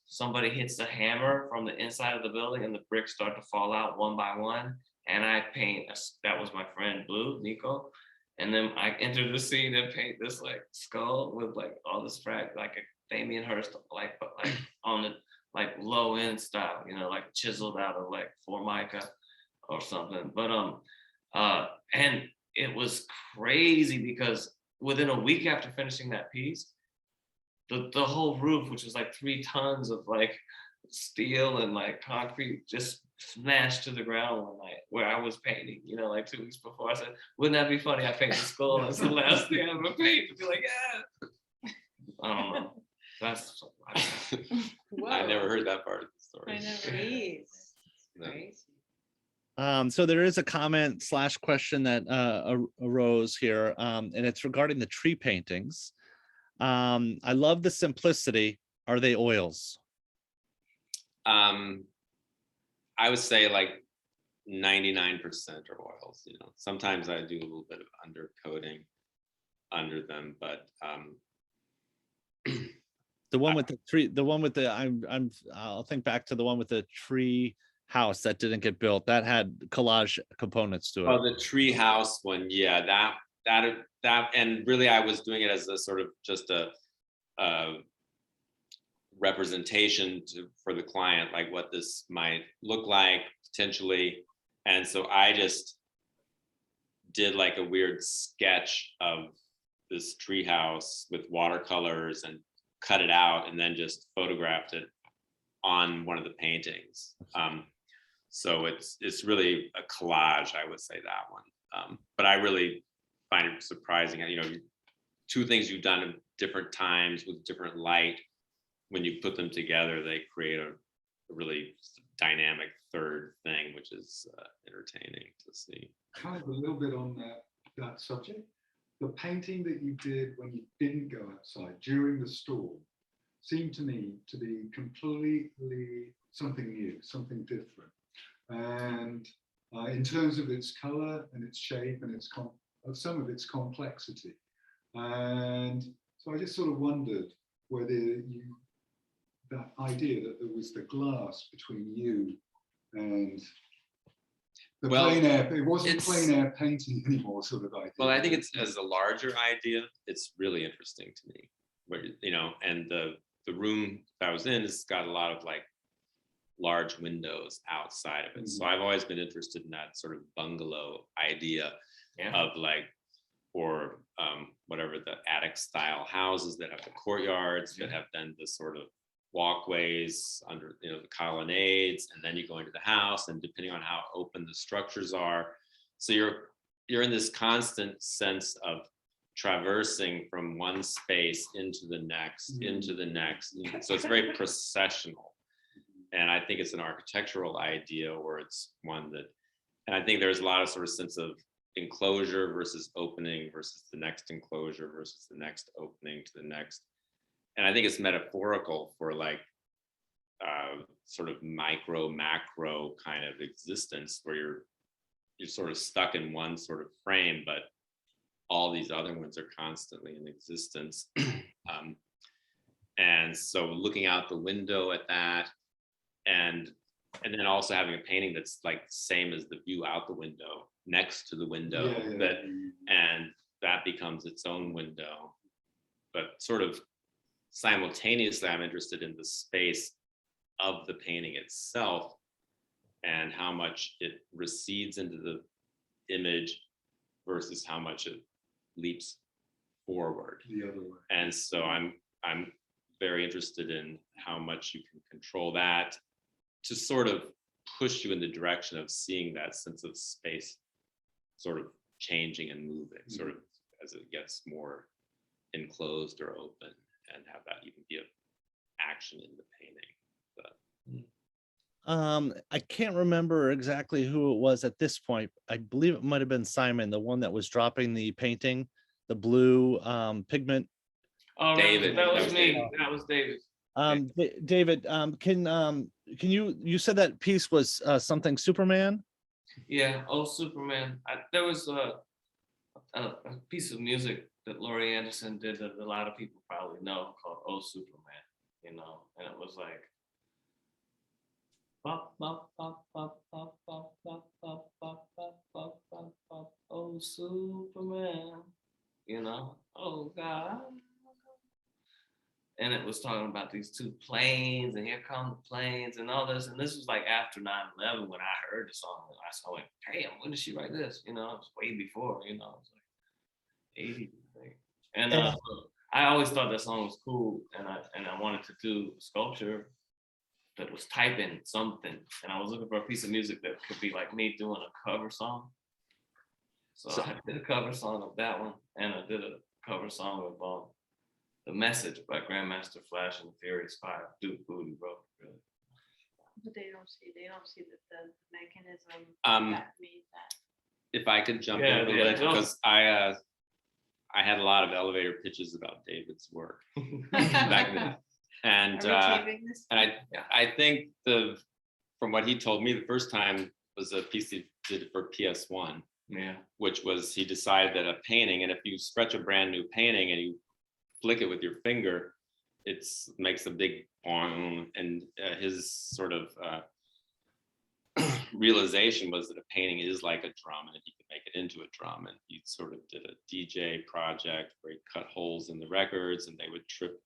somebody hits the hammer from the inside of the building and the bricks start to fall out one by one. And I paint, that was my friend Blue, Nico. And then I enter the scene and paint this like skull with like all this like a Damien Hirst, but on the like low end style, like chiseled out of like Formica or something. But and it was crazy because within a week after finishing that piece, the whole roof, which was like 3 tons of like steel and like concrete, just smashed to the ground one night where I was painting, like 2 weeks before. I said, "Wouldn't that be funny? I paint the skull. That's the last thing I'm gonna paint." To be like, yeah. I don't know. That's I never heard that part of the story. I know. No. Crazy. So there is a comment / question that arose here, and it's regarding the tree paintings. I love the simplicity. Are they oils? I would say like 99% are oils. Sometimes I do a little bit of undercoating under them, but The one with the tree, I'll think back to the one with the tree house that didn't get built. That had collage components to it. Oh, the tree house one, yeah, that, and really I was doing it as a sort of just a representation for the client, like what this might look like potentially. And so I just did like a weird sketch of this tree house with watercolors and cut it out and then just photographed it on one of the paintings. So it's really a collage, I would say that one. But I really find it surprising, you know, two things you've done at different times with different light. When you put them together, they create a really dynamic third thing, which is entertaining to see. Kind of a little bit on that subject. The painting that you did when you didn't go outside during the storm seemed to me to be completely something new, something different. And in terms of its color and its shape and some of its complexity. And so I just sort of wondered whether that idea that there was the glass between you and the plein air, it wasn't plein air painting anymore, sort of idea. Well, I think it's as a larger idea, it's really interesting to me. Where, you know, and the room that I was in has got a lot of like large windows outside of it. So I've always been interested in that sort of bungalow idea of like, or whatever, the attic style houses that have the courtyards that have then the sort of walkways under, you know, the colonnades, and then you go into the house, and depending on how open the structures are, so you're in this constant sense of traversing from one space into the next, into the next. So it's very processional, and I think it's an architectural idea, or it's one that, and I think there's a lot of sort of sense of enclosure versus opening versus the next enclosure versus the next opening to the next. And I think it's metaphorical for like sort of micro macro kind of existence where you're sort of stuck in one sort of frame, but all these other ones are constantly in existence. And so looking out the window at that, and then also having a painting that's like the same as the view out the window, next to the window, and that becomes its own window. But sort of simultaneously, I'm interested in the space of the painting itself and how much it recedes into the image versus how much it leaps forward. The other way. And so I'm very interested in how much you can control that to sort of push you in the direction of seeing that sense of space sort of changing and moving, sort of as it gets more enclosed or open, and have that even be an action in the painting. But I can't remember exactly who it was at this point. I believe it might have been Simon, the one that was dropping the painting, the blue pigment. Oh, David. That was me. That was David. David, can you said that piece was something Superman? Yeah, Oh Superman. There was a piece of music that Laurie Anderson did that a lot of people probably know, called Oh Superman, you know, and it was like bop, bop, bop, bop, bop, bop, bop, bop, bop, bop, bop, bop, bop, oh Superman, you know, oh God. And it was talking about these two planes, and here come the planes and all this. And this was like after 9/11 when I heard the song. I went, damn, when did she write this? You know, it was way before, you know, it was like 80s, I think. And I always thought that song was cool, and I wanted to do a sculpture that was typing something. And I was looking for a piece of music that could be like me doing a cover song. So I did a cover song of that one, and I did a cover song of The Message by Grandmaster Flash and the Furious Five. Duke Booty wrote, really. But they don't see that the mechanism that made that. If I could jump in a little, because I had a lot of elevator pitches about David's work back then. And I think from what he told me the first time was a piece he did for PS1, which was he decided that a painting, and if you stretch a brand new painting and you flick it with your finger, it makes a big bong, and his sort of realization was that a painting is like a drum, and he could make it into a drum. And he sort of did a DJ project where he cut holes in the records, and they would trip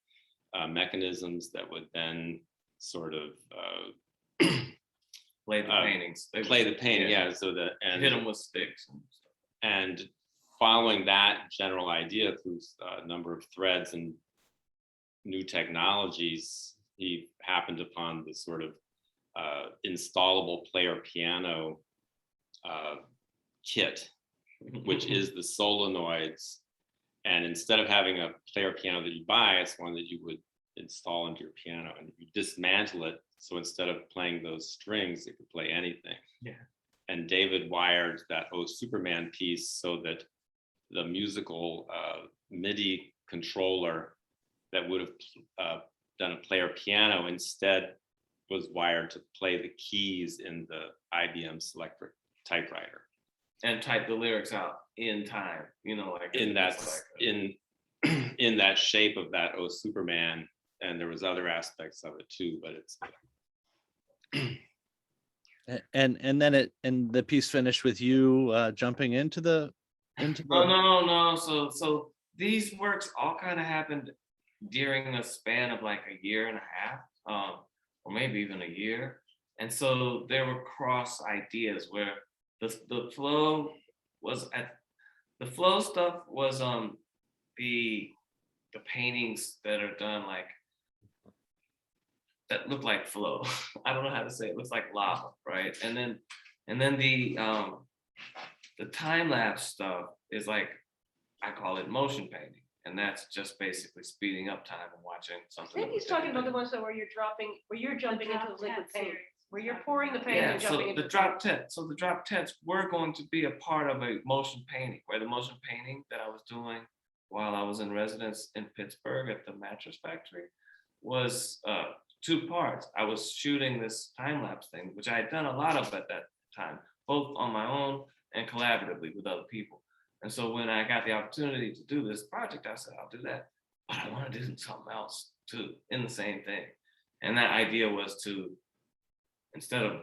mechanisms that would then sort of play the paintings. Play the painting, so and hit them with sticks and stuff. And following that general idea through a number of threads and new technologies, he happened upon the sort of installable player piano kit, which is the solenoids. And instead of having a player piano that you buy, it's one that you would install into your piano, and you dismantle it. So instead of playing those strings, it could play anything. Yeah. And David wired that Oh Superman piece so that the musical MIDI controller that would have done a player piano instead was wired to play the keys in the IBM Selectric typewriter. And type the lyrics out in time, you know, like in that in that shape of that Oh Superman, and there was other aspects of it too, but it's and then the piece finished with you jumping into the no. So these works all kind of happened during a span of like a year and a half, or maybe even a year. And so there were cross ideas where the flow was the flow stuff was the paintings that are done like that look like flow. I don't know how to say it. It looks like lava, right? And then the time lapse stuff is like, I call it motion painting, and that's just basically speeding up time and watching I something. think he's talking about the ones that where you're jumping into the liquid paint, where you're pouring the paint and jumping into the drop tent. So the drop tents were going to be a part of a motion painting, where the motion painting that I was doing while I was in residence in Pittsburgh at the mattress factory was 2 parts. I was shooting this time lapse thing, which I had done a lot of at that time, both on my own and collaboratively with other people. And so when I got the opportunity to do this project, I said, I'll do that, but I want to do something else too in the same thing. And that idea was to, instead of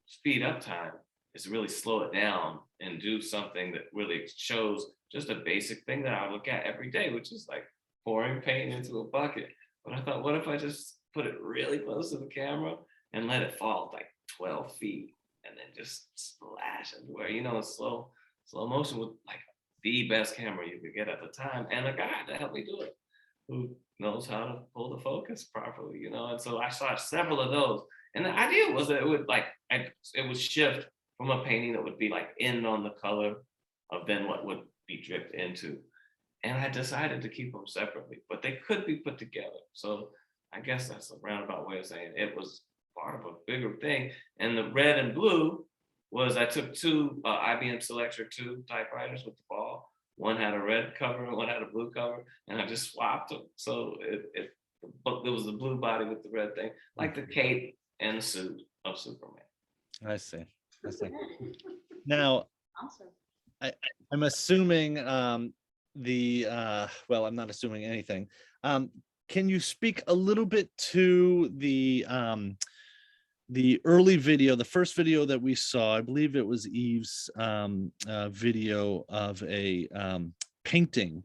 speed up time, is to really slow it down and do something that really shows just a basic thing that I look at every day, which is like pouring paint into a bucket. But I thought, what if I just put it really close to the camera and let it fall like 12 feet and then just splash everywhere, you know, slow motion with like the best camera you could get at the time, and a guy to help me do it who knows how to pull the focus properly, you know. And so I saw several of those, and the idea was that it would like it would shift from a painting that would be like end on the color of then what would be dripped into, and I decided to keep them separately, but they could be put together. So I guess that's a roundabout way of saying it was part of a bigger thing. And the red and blue was I took 2 IBM Selectric 2 typewriters with the ball. One had a red cover and one had a blue cover, and I just swapped them. So it was the blue body with the red thing, like the cape and the suit of Superman. I see. Now, Awesome. I'm assuming well, I'm not assuming anything. Can you speak a little bit to the early video, the first video that we saw? I believe it was Eve's video of a painting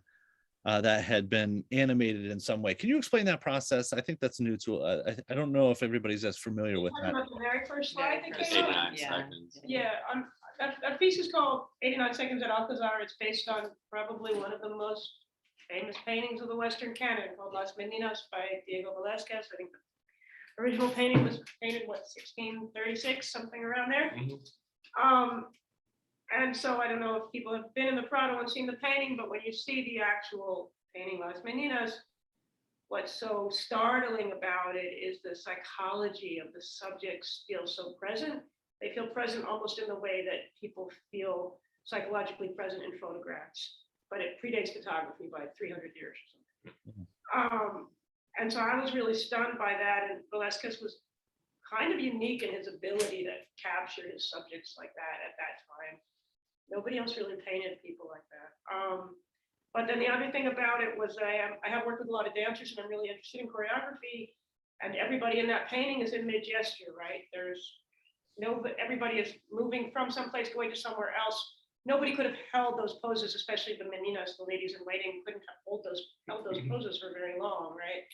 that had been animated in some way. Can you explain that process? I think that's new to I don't know if everybody's as familiar with that. About the very first slide that came 89 out? seconds. Yeah, that piece is called 89 Seconds at Alcazar. It's based on probably one of the most famous paintings of the Western canon, called Las Meninas by Diego Velázquez. I think the original painting was painted, 1636, something around there. And so I don't know if people have been in the Prado and seen the painting, but when you see the actual painting Las Meninas, what's so startling about it is the psychology of the subjects feel so present. They feel present almost in the way that people feel psychologically present in photographs, but it predates photography by 300 years or something. And so I was really stunned by that, and Velázquez was kind of unique in his ability to capture his subjects like that at that time. Nobody else really painted people like that. But then the other thing about it was I have worked with a lot of dancers, and I'm really interested in choreography, and everybody in that painting is in mid-gesture, right? Everybody is moving from someplace going to somewhere else. Nobody could have held those poses, especially the meninas, the ladies in waiting, couldn't have held those poses for very long, right?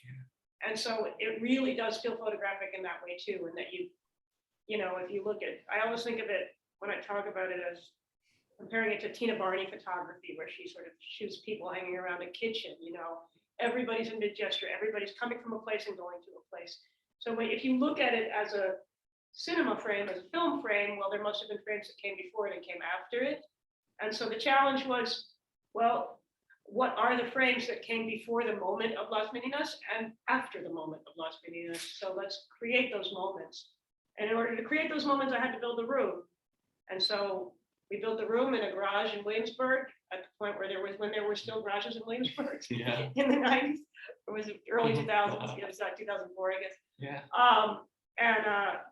And so it really does feel photographic in that way too. And that you know, if you look at, I always think of it when I talk about it as comparing it to Tina Barney photography, where she sort of shoots people hanging around a kitchen, you know, everybody's in mid-gesture, everybody's coming from a place and going to a place. So if you look at it as a cinema frame as a film frame. Well, there must have been frames that came before it and came after it. And so the challenge was, well, what are the frames that came before the moment of Las Meninas and after the moment of Las Meninas? So let's create those moments. And in order to create those moments, I had to build a room. And so we built the room in a garage in Williamsburg at the point where when there were still garages in Williamsburg in the 90s. It was early 2000s, it was like 2004, I guess. Yeah.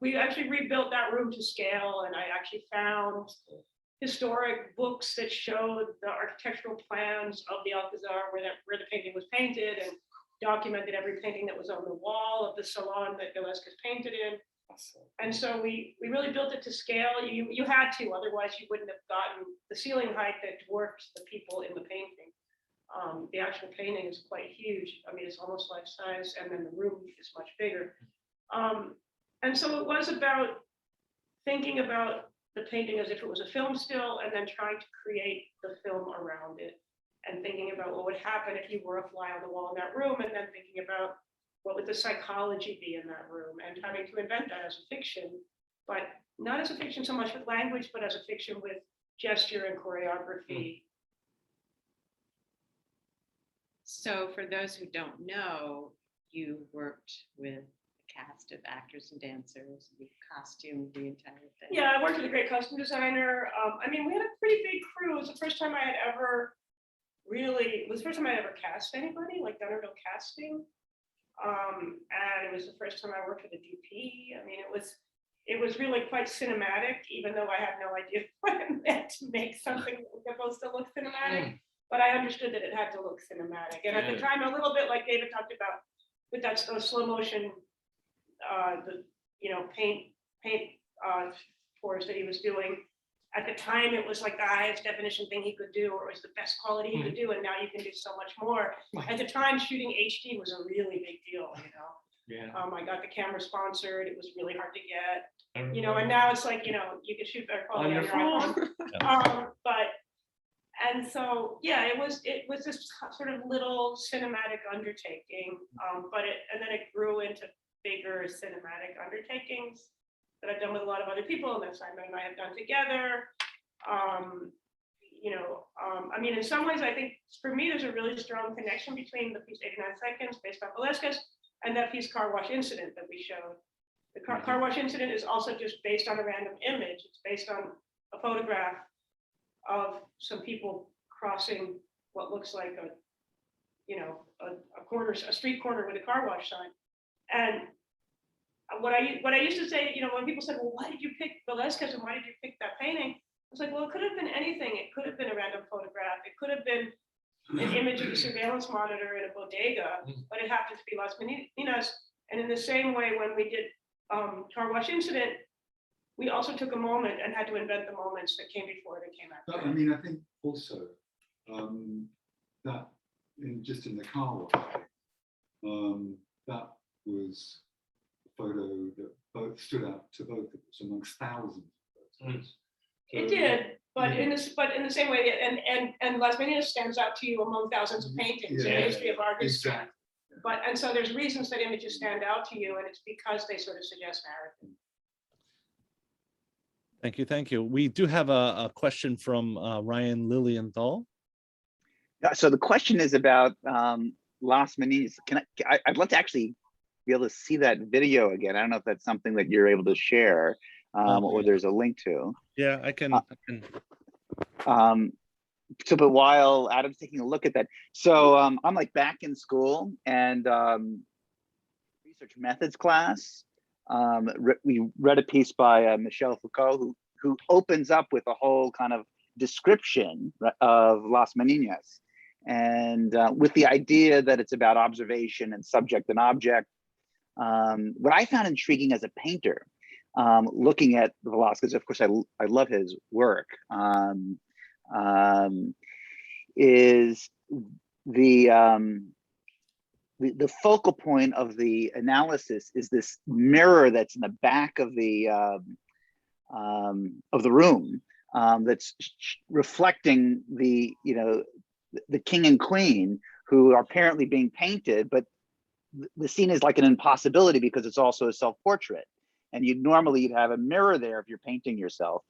We actually rebuilt that room to scale, and I actually found historic books that showed the architectural plans of the Alcazar where the painting was painted, and documented every painting that was on the wall of the salon that Velázquez painted in. And so we really built it to scale. You had to, otherwise you wouldn't have gotten the ceiling height that dwarfed the people in the painting. The actual painting is quite huge. I mean, it's almost life size, and then the room is much bigger. And so it was about thinking about the painting as if it was a film still, and then trying to create the film around it, and thinking about what would happen if you were a fly on the wall in that room, and then thinking about what would the psychology be in that room, and having to invent that as a fiction, but not as a fiction so much with language, but as a fiction with gesture and choreography. So for those who don't know, you worked with a cast of actors and dancers, you costumed the entire thing. Yeah, I worked with a great costume designer. I mean, we had a pretty big crew. It was the first time I had ever cast anybody, like done a real casting. And it was the first time I worked with a DP. I mean, it was really quite cinematic, even though I had no idea what it meant to make something that was supposed to look cinematic. But I understood that it had to look cinematic. And at the time, a little bit like David talked about, with those slow motion, paint tours that he was doing. At the time, it was like the highest definition thing he could do, or it was the best quality he could do, and now you can do so much more. At the time, shooting HD was a really big deal, Yeah. I got the camera sponsored. It was really hard to get, and now it's like, you can shoot better quality on your iPhone. And so, yeah, it was this sort of little cinematic undertaking, and then it grew into bigger cinematic undertakings that I've done with a lot of other people, and that Simon and I have done together. I mean, in some ways, I think for me, there's a really strong connection between the piece 89 Seconds based on Velázquez and that piece Car Wash Incident that we showed. The car wash incident is also just based on a random image. It's based on a photograph of some people crossing what looks like a street corner with a car wash sign. And what I used to say, when people said, well, why did you pick Velázquez and why did you pick that painting? I was like, well, it could have been anything. It could have been a random photograph. It could have been an image of a surveillance monitor in a bodega, but it happened to be Las Meninas. And in the same way, when we did Car Wash Incident, we also took a moment and had to invent the moments that came before it and came after. I mean, I think also that just in the car wash, that was a photo that both stood out to both of us amongst thousands of photos. It did, but in the same way, and Las Meninas stands out to you among thousands of paintings in the history of art. Exactly. And so there's reasons that images stand out to you, and it's because they sort of suggest narrative. Thank you. We do have a question from Ryan Lilienthal. So the question is about Las Meninas. I'd love to actually be able to see that video again. I don't know if that's something that you're able to share or there's a link to. Yeah, I can. But while Adam's taking a look at that, so I'm like back in school and research methods class. We read a piece by Michel Foucault who opens up with a whole kind of description of Las Meninas, and with the idea that it's about observation and subject and object. What I found intriguing as a painter, looking at Velázquez, of course, I love his work, is the focal point of the analysis is this mirror that's in the back of the room, that's reflecting the king and queen who are apparently being painted, but the scene is like an impossibility because it's also a self-portrait. And you'd have a mirror there if you're painting yourself.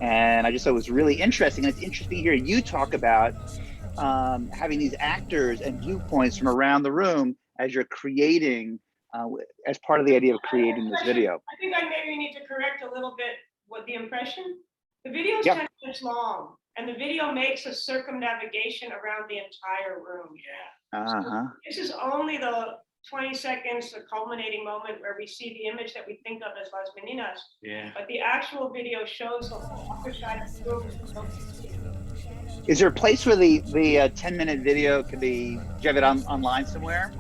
And I just thought it was really interesting. And it's interesting to hear you talk about having these actors and viewpoints from around the room as you're creating, as part of the idea of creating this video. I think I maybe need to correct a little bit what the impression. The video is 10 minutes long, and the video makes a circumnavigation around the entire room. Yeah. So this is only the 20 seconds, the culminating moment where we see the image that we think of as Las Meninas. Yeah. But the actual video shows the whole other side of the room. Is there a place where the 10-minute video can be, do you have it online somewhere?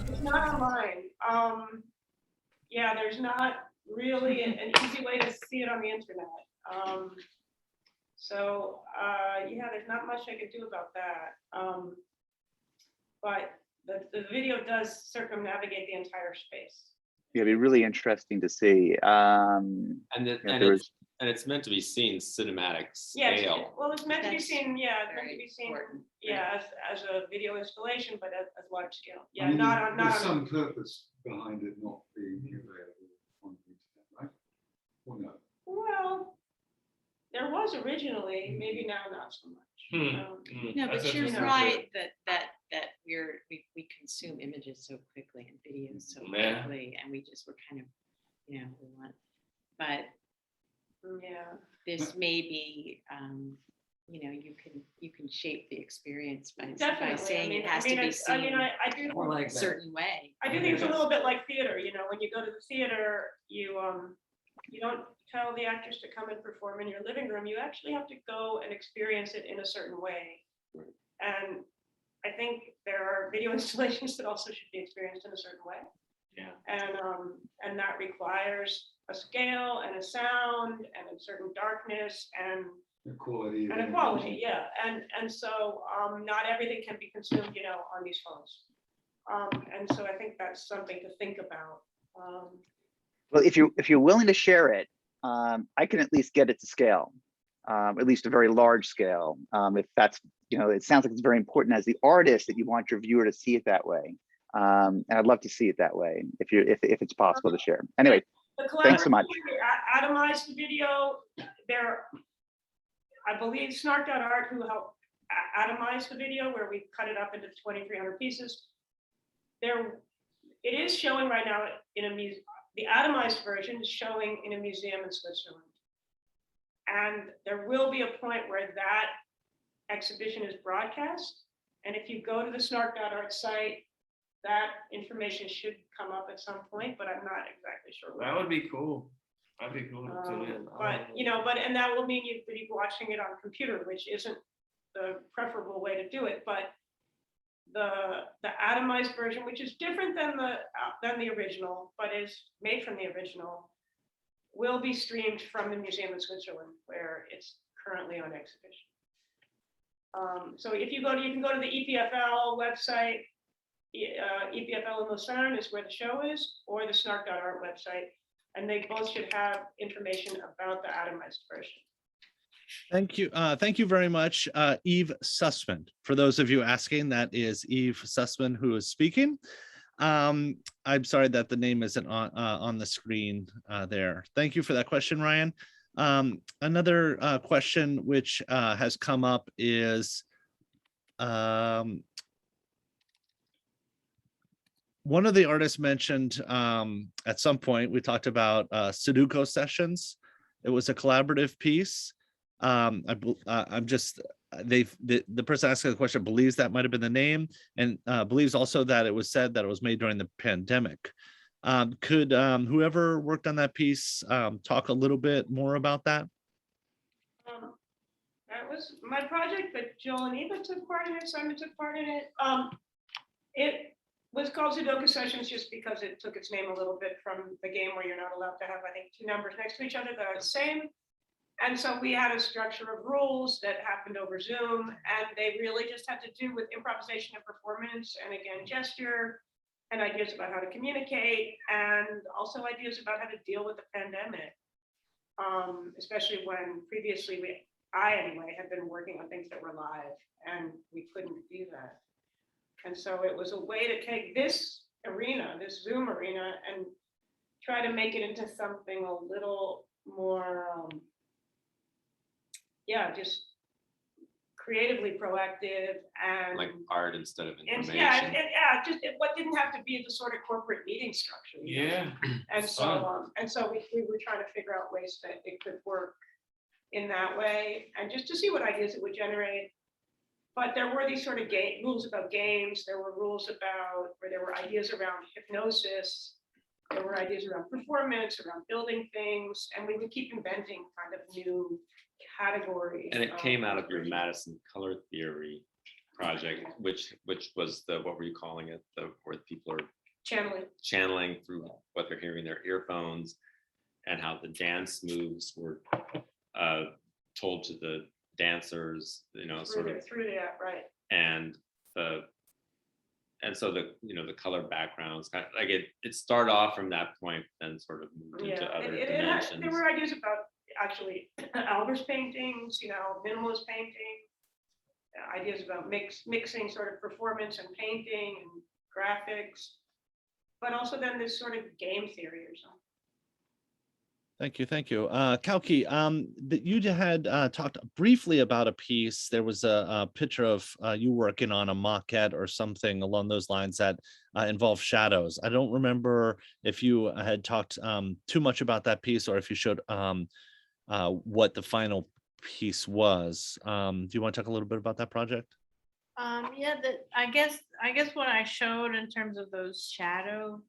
It's not online. Yeah, there's not really an easy way to see it on the internet. Yeah, there's not much I could do about that. But the video does circumnavigate the entire space. Yeah, it'd be really interesting to see. It's meant to be seen cinematic Yeah, scale. well, it's meant to be seen. Yeah, it's meant to be seen. Yeah, as a video installation, but as large scale. Yeah, I mean, not on. There's some purpose behind it not being available on the internet, right? Or no? Well, there was originally, maybe now not so much. No, but you're right that we consume images so quickly and videos so quickly, and we just were kind of, we want, but this may be, you can shape the experience by saying it has to be seen a certain way. I do think it's a little bit like theater. When you go to the theater, you don't tell the actors to come and perform in your living room. You actually have to go and experience it in a certain way. And I think there are video installations that also should be experienced in a certain way. Yeah. And that requires a scale and a sound and a certain darkness and a quality. Yeah. And so not everything can be consumed, on these phones. And so I think that's something to think about. Well, if you're willing to share it, I can at least get it to scale, at least a very large scale. If that's, it sounds like it's very important as the artist that you want your viewer to see it that way. And I'd love to see it that way if it's possible to share. Anyway, thanks so much. Atomized the video. I believe Snark.art who helped atomize the video where we cut it up into 2,300 pieces. It is showing right now in a museum. The atomized version is showing in a museum in Switzerland. And there will be a point where that exhibition is broadcast. And if you go to the Snark.art site, that information should come up at some point, but I'm not exactly sure. That would be cool. That'd be cool to tune in. And that will mean you'd be watching it on a computer, which isn't the preferable way to do it. But the atomized version, which is different than the original, but is made from the original, will be streamed from the museum in Switzerland, where it's currently on exhibition. So if you can go to the EPFL website. EPFL in Lucerne is where the show is, or the Snark.art website, and they both should have information about the atomized version. Thank you. Thank you very much, Eve Sussman. For those of you asking, that is Eve Sussman who is speaking. I'm sorry that the name isn't on the screen there. Thank you for that question, Ryan. Another question which has come up is one of the artists mentioned at some point, we talked about Sudoku sessions. It was a collaborative piece. The person asking the question believes that might have been the name, and believes also that it was said that it was made during the pandemic. Could whoever worked on that piece talk a little bit more about that? That was my project, but Joel and Eva took part in it. Simon took part in it. It was called Sudoku Sessions just because it took its name a little bit from the game where you're not allowed to have, I think, two numbers next to each other that are the same. And so we had a structure of rules that happened over Zoom, and they really just had to do with improvisation and performance, and again, gesture, and ideas about how to communicate, and also ideas about how to deal with the pandemic. Especially when previously I anyway, had been working on things that were live, and we couldn't do that. And so it was a way to take this arena, this Zoom arena, and try to make it into something a little more, yeah, just creatively proactive and Like art instead of and information. yeah, just what didn't have to be the sort of corporate meeting structure. You know? Yeah. And so we were trying to figure out ways that it could work in that way, and just to see what ideas it would generate. But there were these sort of rules about games. There were rules about, or there were ideas around hypnosis. There were ideas around performance, around building things, and we would keep inventing kind of new categories. And it came out of your Madison color theory project, which was the, what were you calling it? The where people are channeling through what they're hearing in their earphones, and how the dance moves were told to the dancers, you know, through that, right. And so the, you know, the color backgrounds, kind of like it started off from that point and sort of moved into other dimensions. There were ideas about actually Albers paintings, you know, minimalist painting, ideas about mixing sort of performance and painting and graphics, but also then this sort of game theory or something. Thank you. Kouki, you had talked briefly about a piece. There was a picture of you working on a maquette or something along those lines that involved shadows. I don't remember if you had talked too much about that piece, or if you showed what the final piece was. Do you want to talk a little bit about that project? Yeah, I guess what I showed in terms of those shadow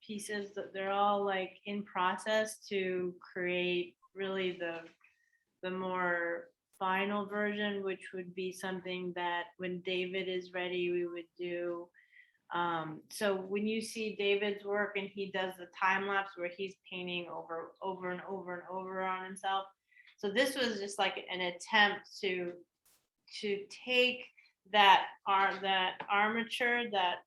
pieces, that they're all like in process to create really the more final version, which would be something that when David is ready, we would do. So when you see David's work and he does the time lapse where he's painting over and over on himself. So this was just like an attempt to take that armature, that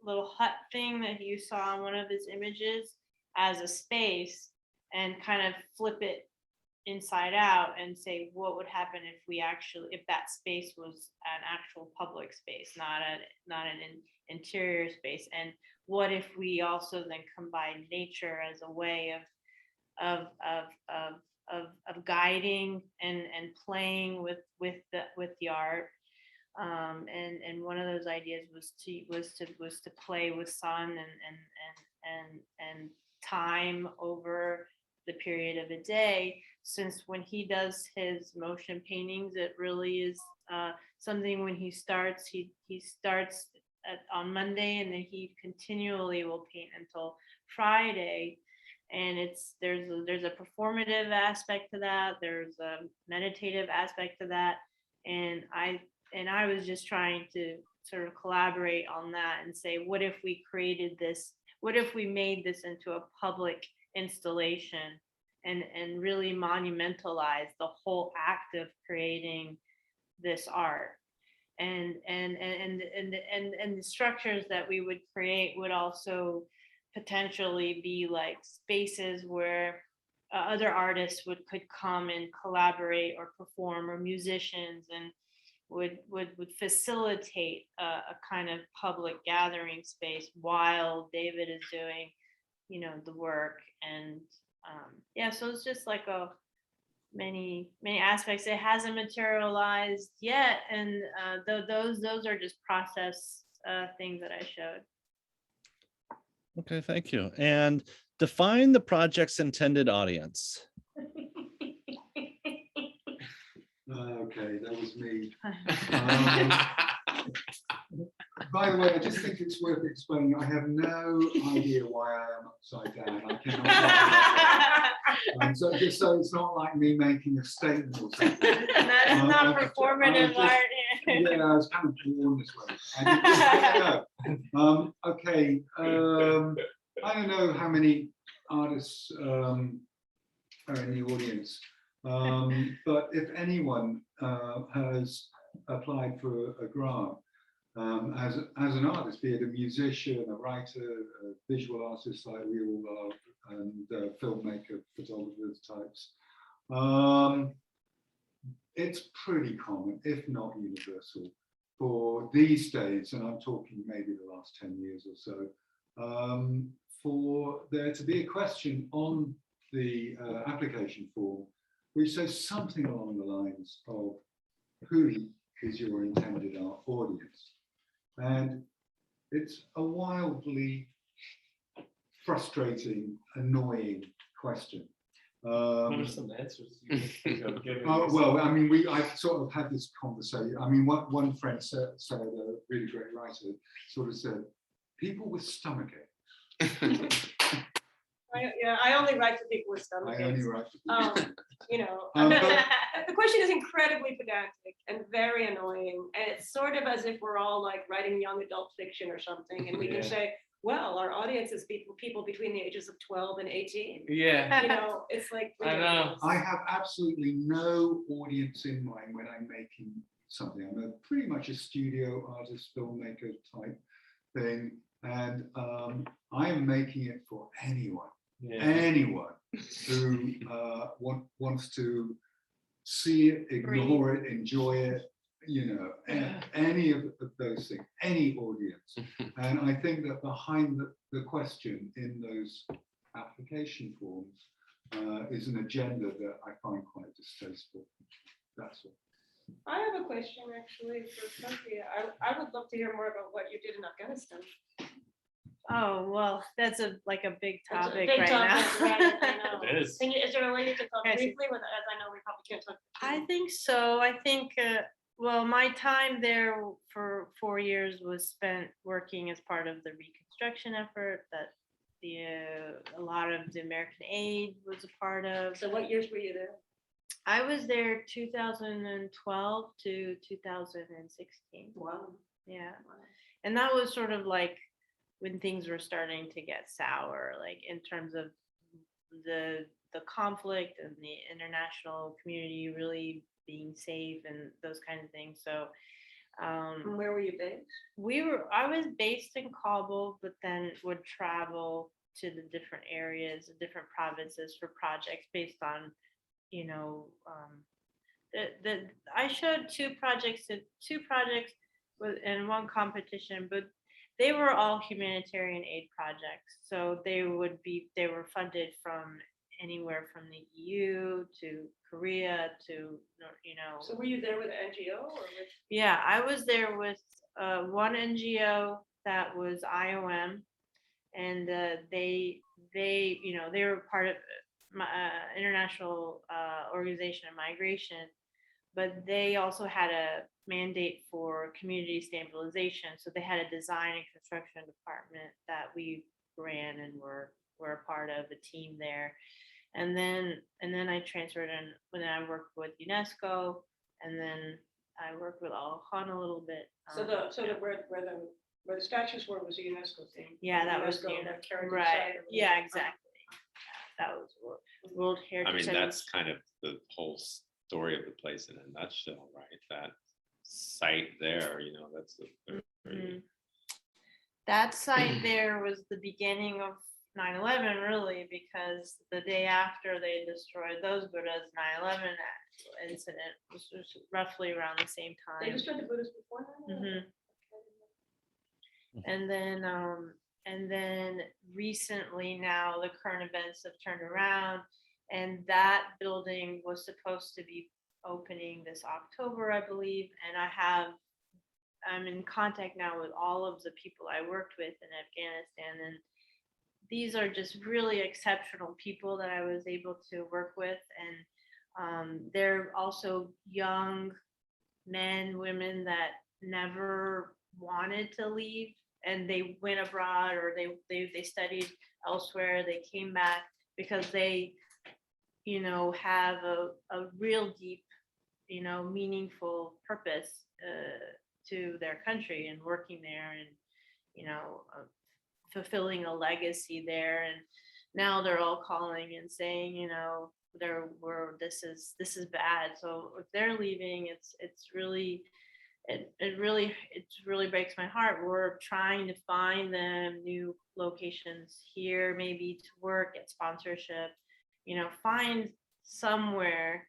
little hut thing that you saw in one of his images as a space, and kind of flip it inside out and say, what would happen if that space was an actual public space, not an interior space? And what if we also then combine nature as a way of guiding and playing with the art? And one of those ideas was to play with sun and time over the period of a day, since when he does his motion paintings, it really is something. When he starts on Monday, and then he continually will paint until Friday. And there's a performative aspect to that, there's a meditative aspect to that, and I was just trying to sort of collaborate on that and say, what if we created this? What if we made this into a public installation and really monumentalize the whole act of creating this art? And the structures that we would create would also potentially be like spaces where other artists could come and collaborate or perform, or musicians, and would facilitate a kind of public gathering space while David is doing, you know, the work. And yeah, so it's just like many aspects. It hasn't materialized yet, and those are just process things that I showed. Okay, thank you. And define the project's intended audience. Okay, that was me. By the way, I just think it's worth explaining. I have no idea why I am upside down. I cannot. So just so it's not like me making a statement or something. That is not performative art. Yeah, I was kind of born this way. I didn't know. Okay. I don't know how many artists are in the audience. But if anyone has applied for a grant as an artist, be it a musician, a writer, a visual artist like we all are, and filmmaker, photographers types, it's pretty common, if not universal, for these days, and I'm talking maybe the last 10 years or so, for there to be a question on the application form which says something along the lines of who is your intended audience. And it's a wildly frustrating, annoying question. What are some answers you have given? Well, I mean, I've sort of had this conversation. I mean, one friend said, a really great writer, sort of said, people with stomach aches. I only write to people with stomach aches. I only write to people. You know, But- the question is incredibly pedantic and very annoying. And it's sort of as if we're all like writing young adult fiction or something. And we can Yeah. say, well, our audience is people between the ages of 12 and 18. Yeah. You know, it's like. I know. I have absolutely no audience in mind when I'm making something. I'm pretty much a studio artist, filmmaker type thing. And I am making it for anyone. Yeah. Anyone who wants to see it, ignore it, enjoy it, you know, any of those things, any audience. And I think that behind the question in those application forms is an agenda that I find quite distasteful. That's all. I have a question actually for Kouki. I would love to hear more about what you did in Afghanistan. Oh, well, that's a big It's a topic big right topic, now. right? I know. It is. Is there a way you can talk Yes. briefly with, as I know we probably can't talk. I think so. I think, well, my time there for 4 years was spent working as part of the reconstruction effort that a lot of the American aid was a part of. So what years were you there? I was there 2012 to 2016. Wow. Yeah. And that was sort of like when things were starting to get sour, like in terms of the conflict and the international community really being safe and those kind of things. So And where were you based? I was based in Kabul, but then would travel to the different areas, different provinces for projects based on, you know, I showed two projects in one competition, but they were all humanitarian aid projects. So they were funded from anywhere from the EU to Korea to, you know. So were you there with NGO or with? Yeah, I was there with one NGO that was IOM, and they you know, they were part of International Organization of Migration, but they also had a mandate for community stabilization. So they had a design and construction department that we ran and were a part of the team there. And then I transferred in when I worked with UNESCO, and then I worked with Alcazar a little bit. Where the statues were was a UNESCO thing. Yeah, that was UNESCO that carried the right. site. Yeah, exactly. That was World I Heritage mean, Site. that's kind of the whole story of the place in a nutshell, right? That site there, you know, that's the very, That site there was the beginning of 9/11, really, because the day after they destroyed those Buddhas, 9/11 incident was roughly around the same time. They destroyed the Buddhas before that? Mhm. And then recently now the current events have turned around, and that building was supposed to be opening this October, I believe. And I'm in contact now with all of the people I worked with in Afghanistan, and these are just really exceptional people that I was able to work with. And they're also young men, women that never wanted to leave, and they went abroad or they studied elsewhere. They came back because they, you know, have a real deep, you know, meaningful purpose to their country and working there, and, you know, fulfilling a legacy there. And now they're all calling and saying, you know, this is bad. So if they're leaving, it's really breaks my heart. We're trying to find them new locations here, maybe to work, get sponsorship, you know, find somewhere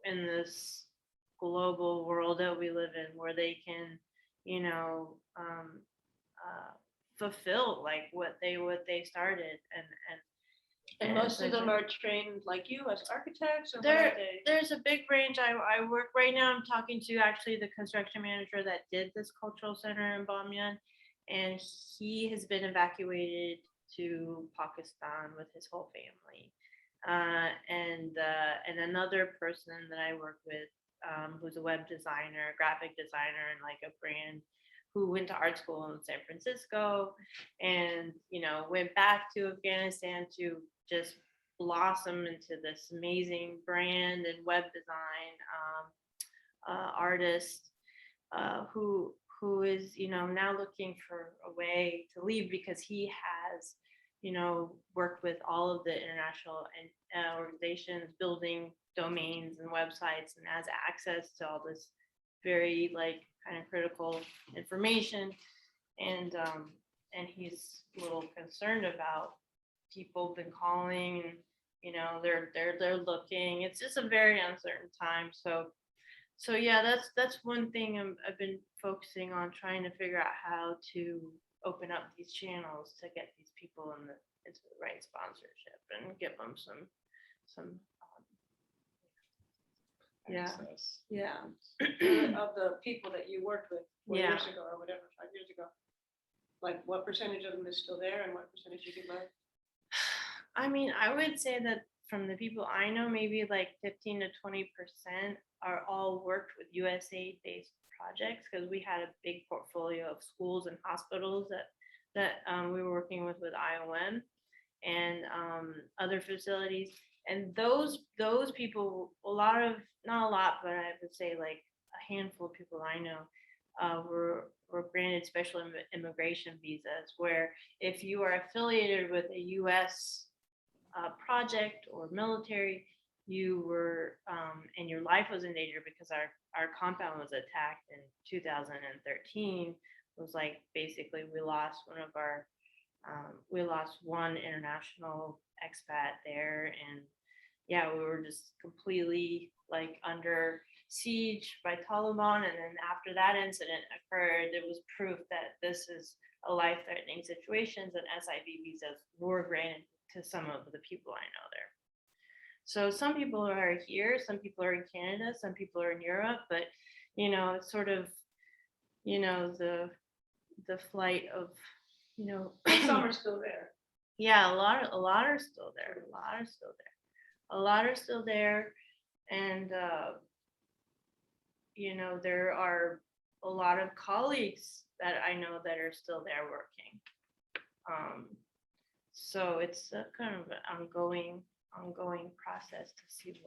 in this global world that we live in, where they can, you know, fulfill like what they started. And most of them are trained like you as architects, or what are There, they? there's a big range. I work right now. I'm talking to actually the construction manager that did this cultural center in Bamyan, and he has been evacuated to Pakistan with his whole family. And another person that I work with, who's a web designer, graphic designer, and like a brand, who went to art school in San Francisco, and you know, went back to Afghanistan to just blossom into this amazing brand and web design artist, who is, you know, now looking for a way to leave, because he has, you know, worked with all of the international organizations building domains and websites, and has access to all this very like kind of critical information, and he's a little concerned about people been calling, and you know, they're looking. It's just a very uncertain time. So yeah, that's one thing I've been focusing on, trying to figure out how to open up these channels to get these people into the right sponsorship and give them some yeah. Yeah. Of the people that you worked with 4 years ago or whatever, 5 years ago, like what percentage of them is still there and what percentage you could left? I mean, I would say that from the people I know, maybe like 15 to 20% are all worked with USAID-based projects, because we had a big portfolio of schools and hospitals that we were working with IOM and other facilities. And those people, not a lot, but I would say like a handful of people I know were granted special immigration visas, where if you are affiliated with a U.S. Project or military, you were and your life was in danger, because our compound was attacked in 2013. It was like basically we lost one international expat there, and yeah, we were just completely like under siege by Taliban. And then after that incident occurred, there was proof that this is a life-threatening situation, and SIV visas were granted to some of the people I know there. So some people are here, some people are in Canada, some people are in Europe, but you know, it's sort of, you know, the flight of, you know, some are still there. Yeah, a lot are still there. A lot are still there, and you know, there are a lot of colleagues that I know that are still there working. So it's a kind of an ongoing process to see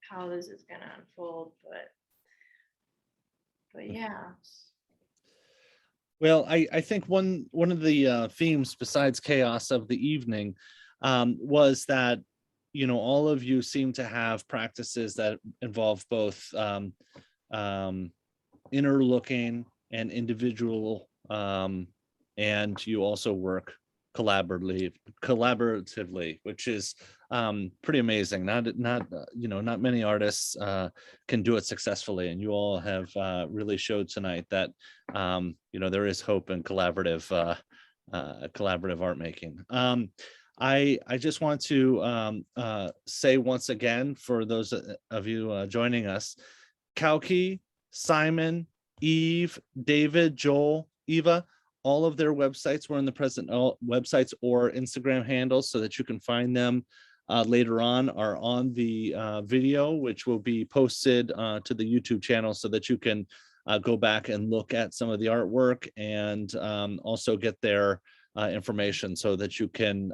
how this is going to unfold, but yeah. Well, I think one of the themes besides chaos of the evening was that, you know, all of you seem to have practices that involve both inner looking and individual, and you also work collaboratively, which is pretty amazing. Not many artists can do it successfully, and you all have really showed tonight that you know, there is hope in collaborative art making. I just want to say once again, for those of you joining us, Kouki, Simon, Eve, David, Joel, Eva, all of their websites were in the present websites or Instagram handles, so that you can find them later on, are on the video, which will be posted to the YouTube channel, so that you can go back and look at some of the artwork, and also get their information, so that you can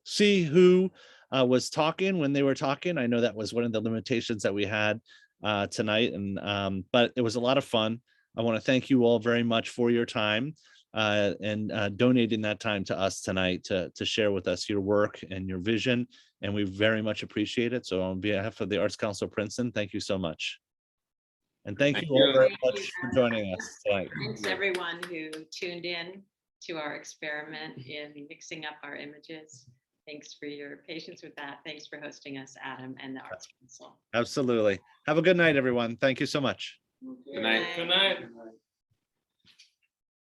see who was talking when they were talking. I know that was one of the limitations that we had tonight, and but it was a lot of fun. I want to thank you all very much for your time and donating that time to us tonight to share with us your work and your vision, and we very much appreciate it. So on behalf of the Arts Council of Princeton, thank you so much. And thank you all very much for joining us tonight. Thanks everyone who tuned in to our experiment in mixing up our images. Thanks for your patience with that. Thanks for hosting us, Adam, and the Arts Council. Absolutely. Have a good night, everyone. Thank you so much. Good night. Good night.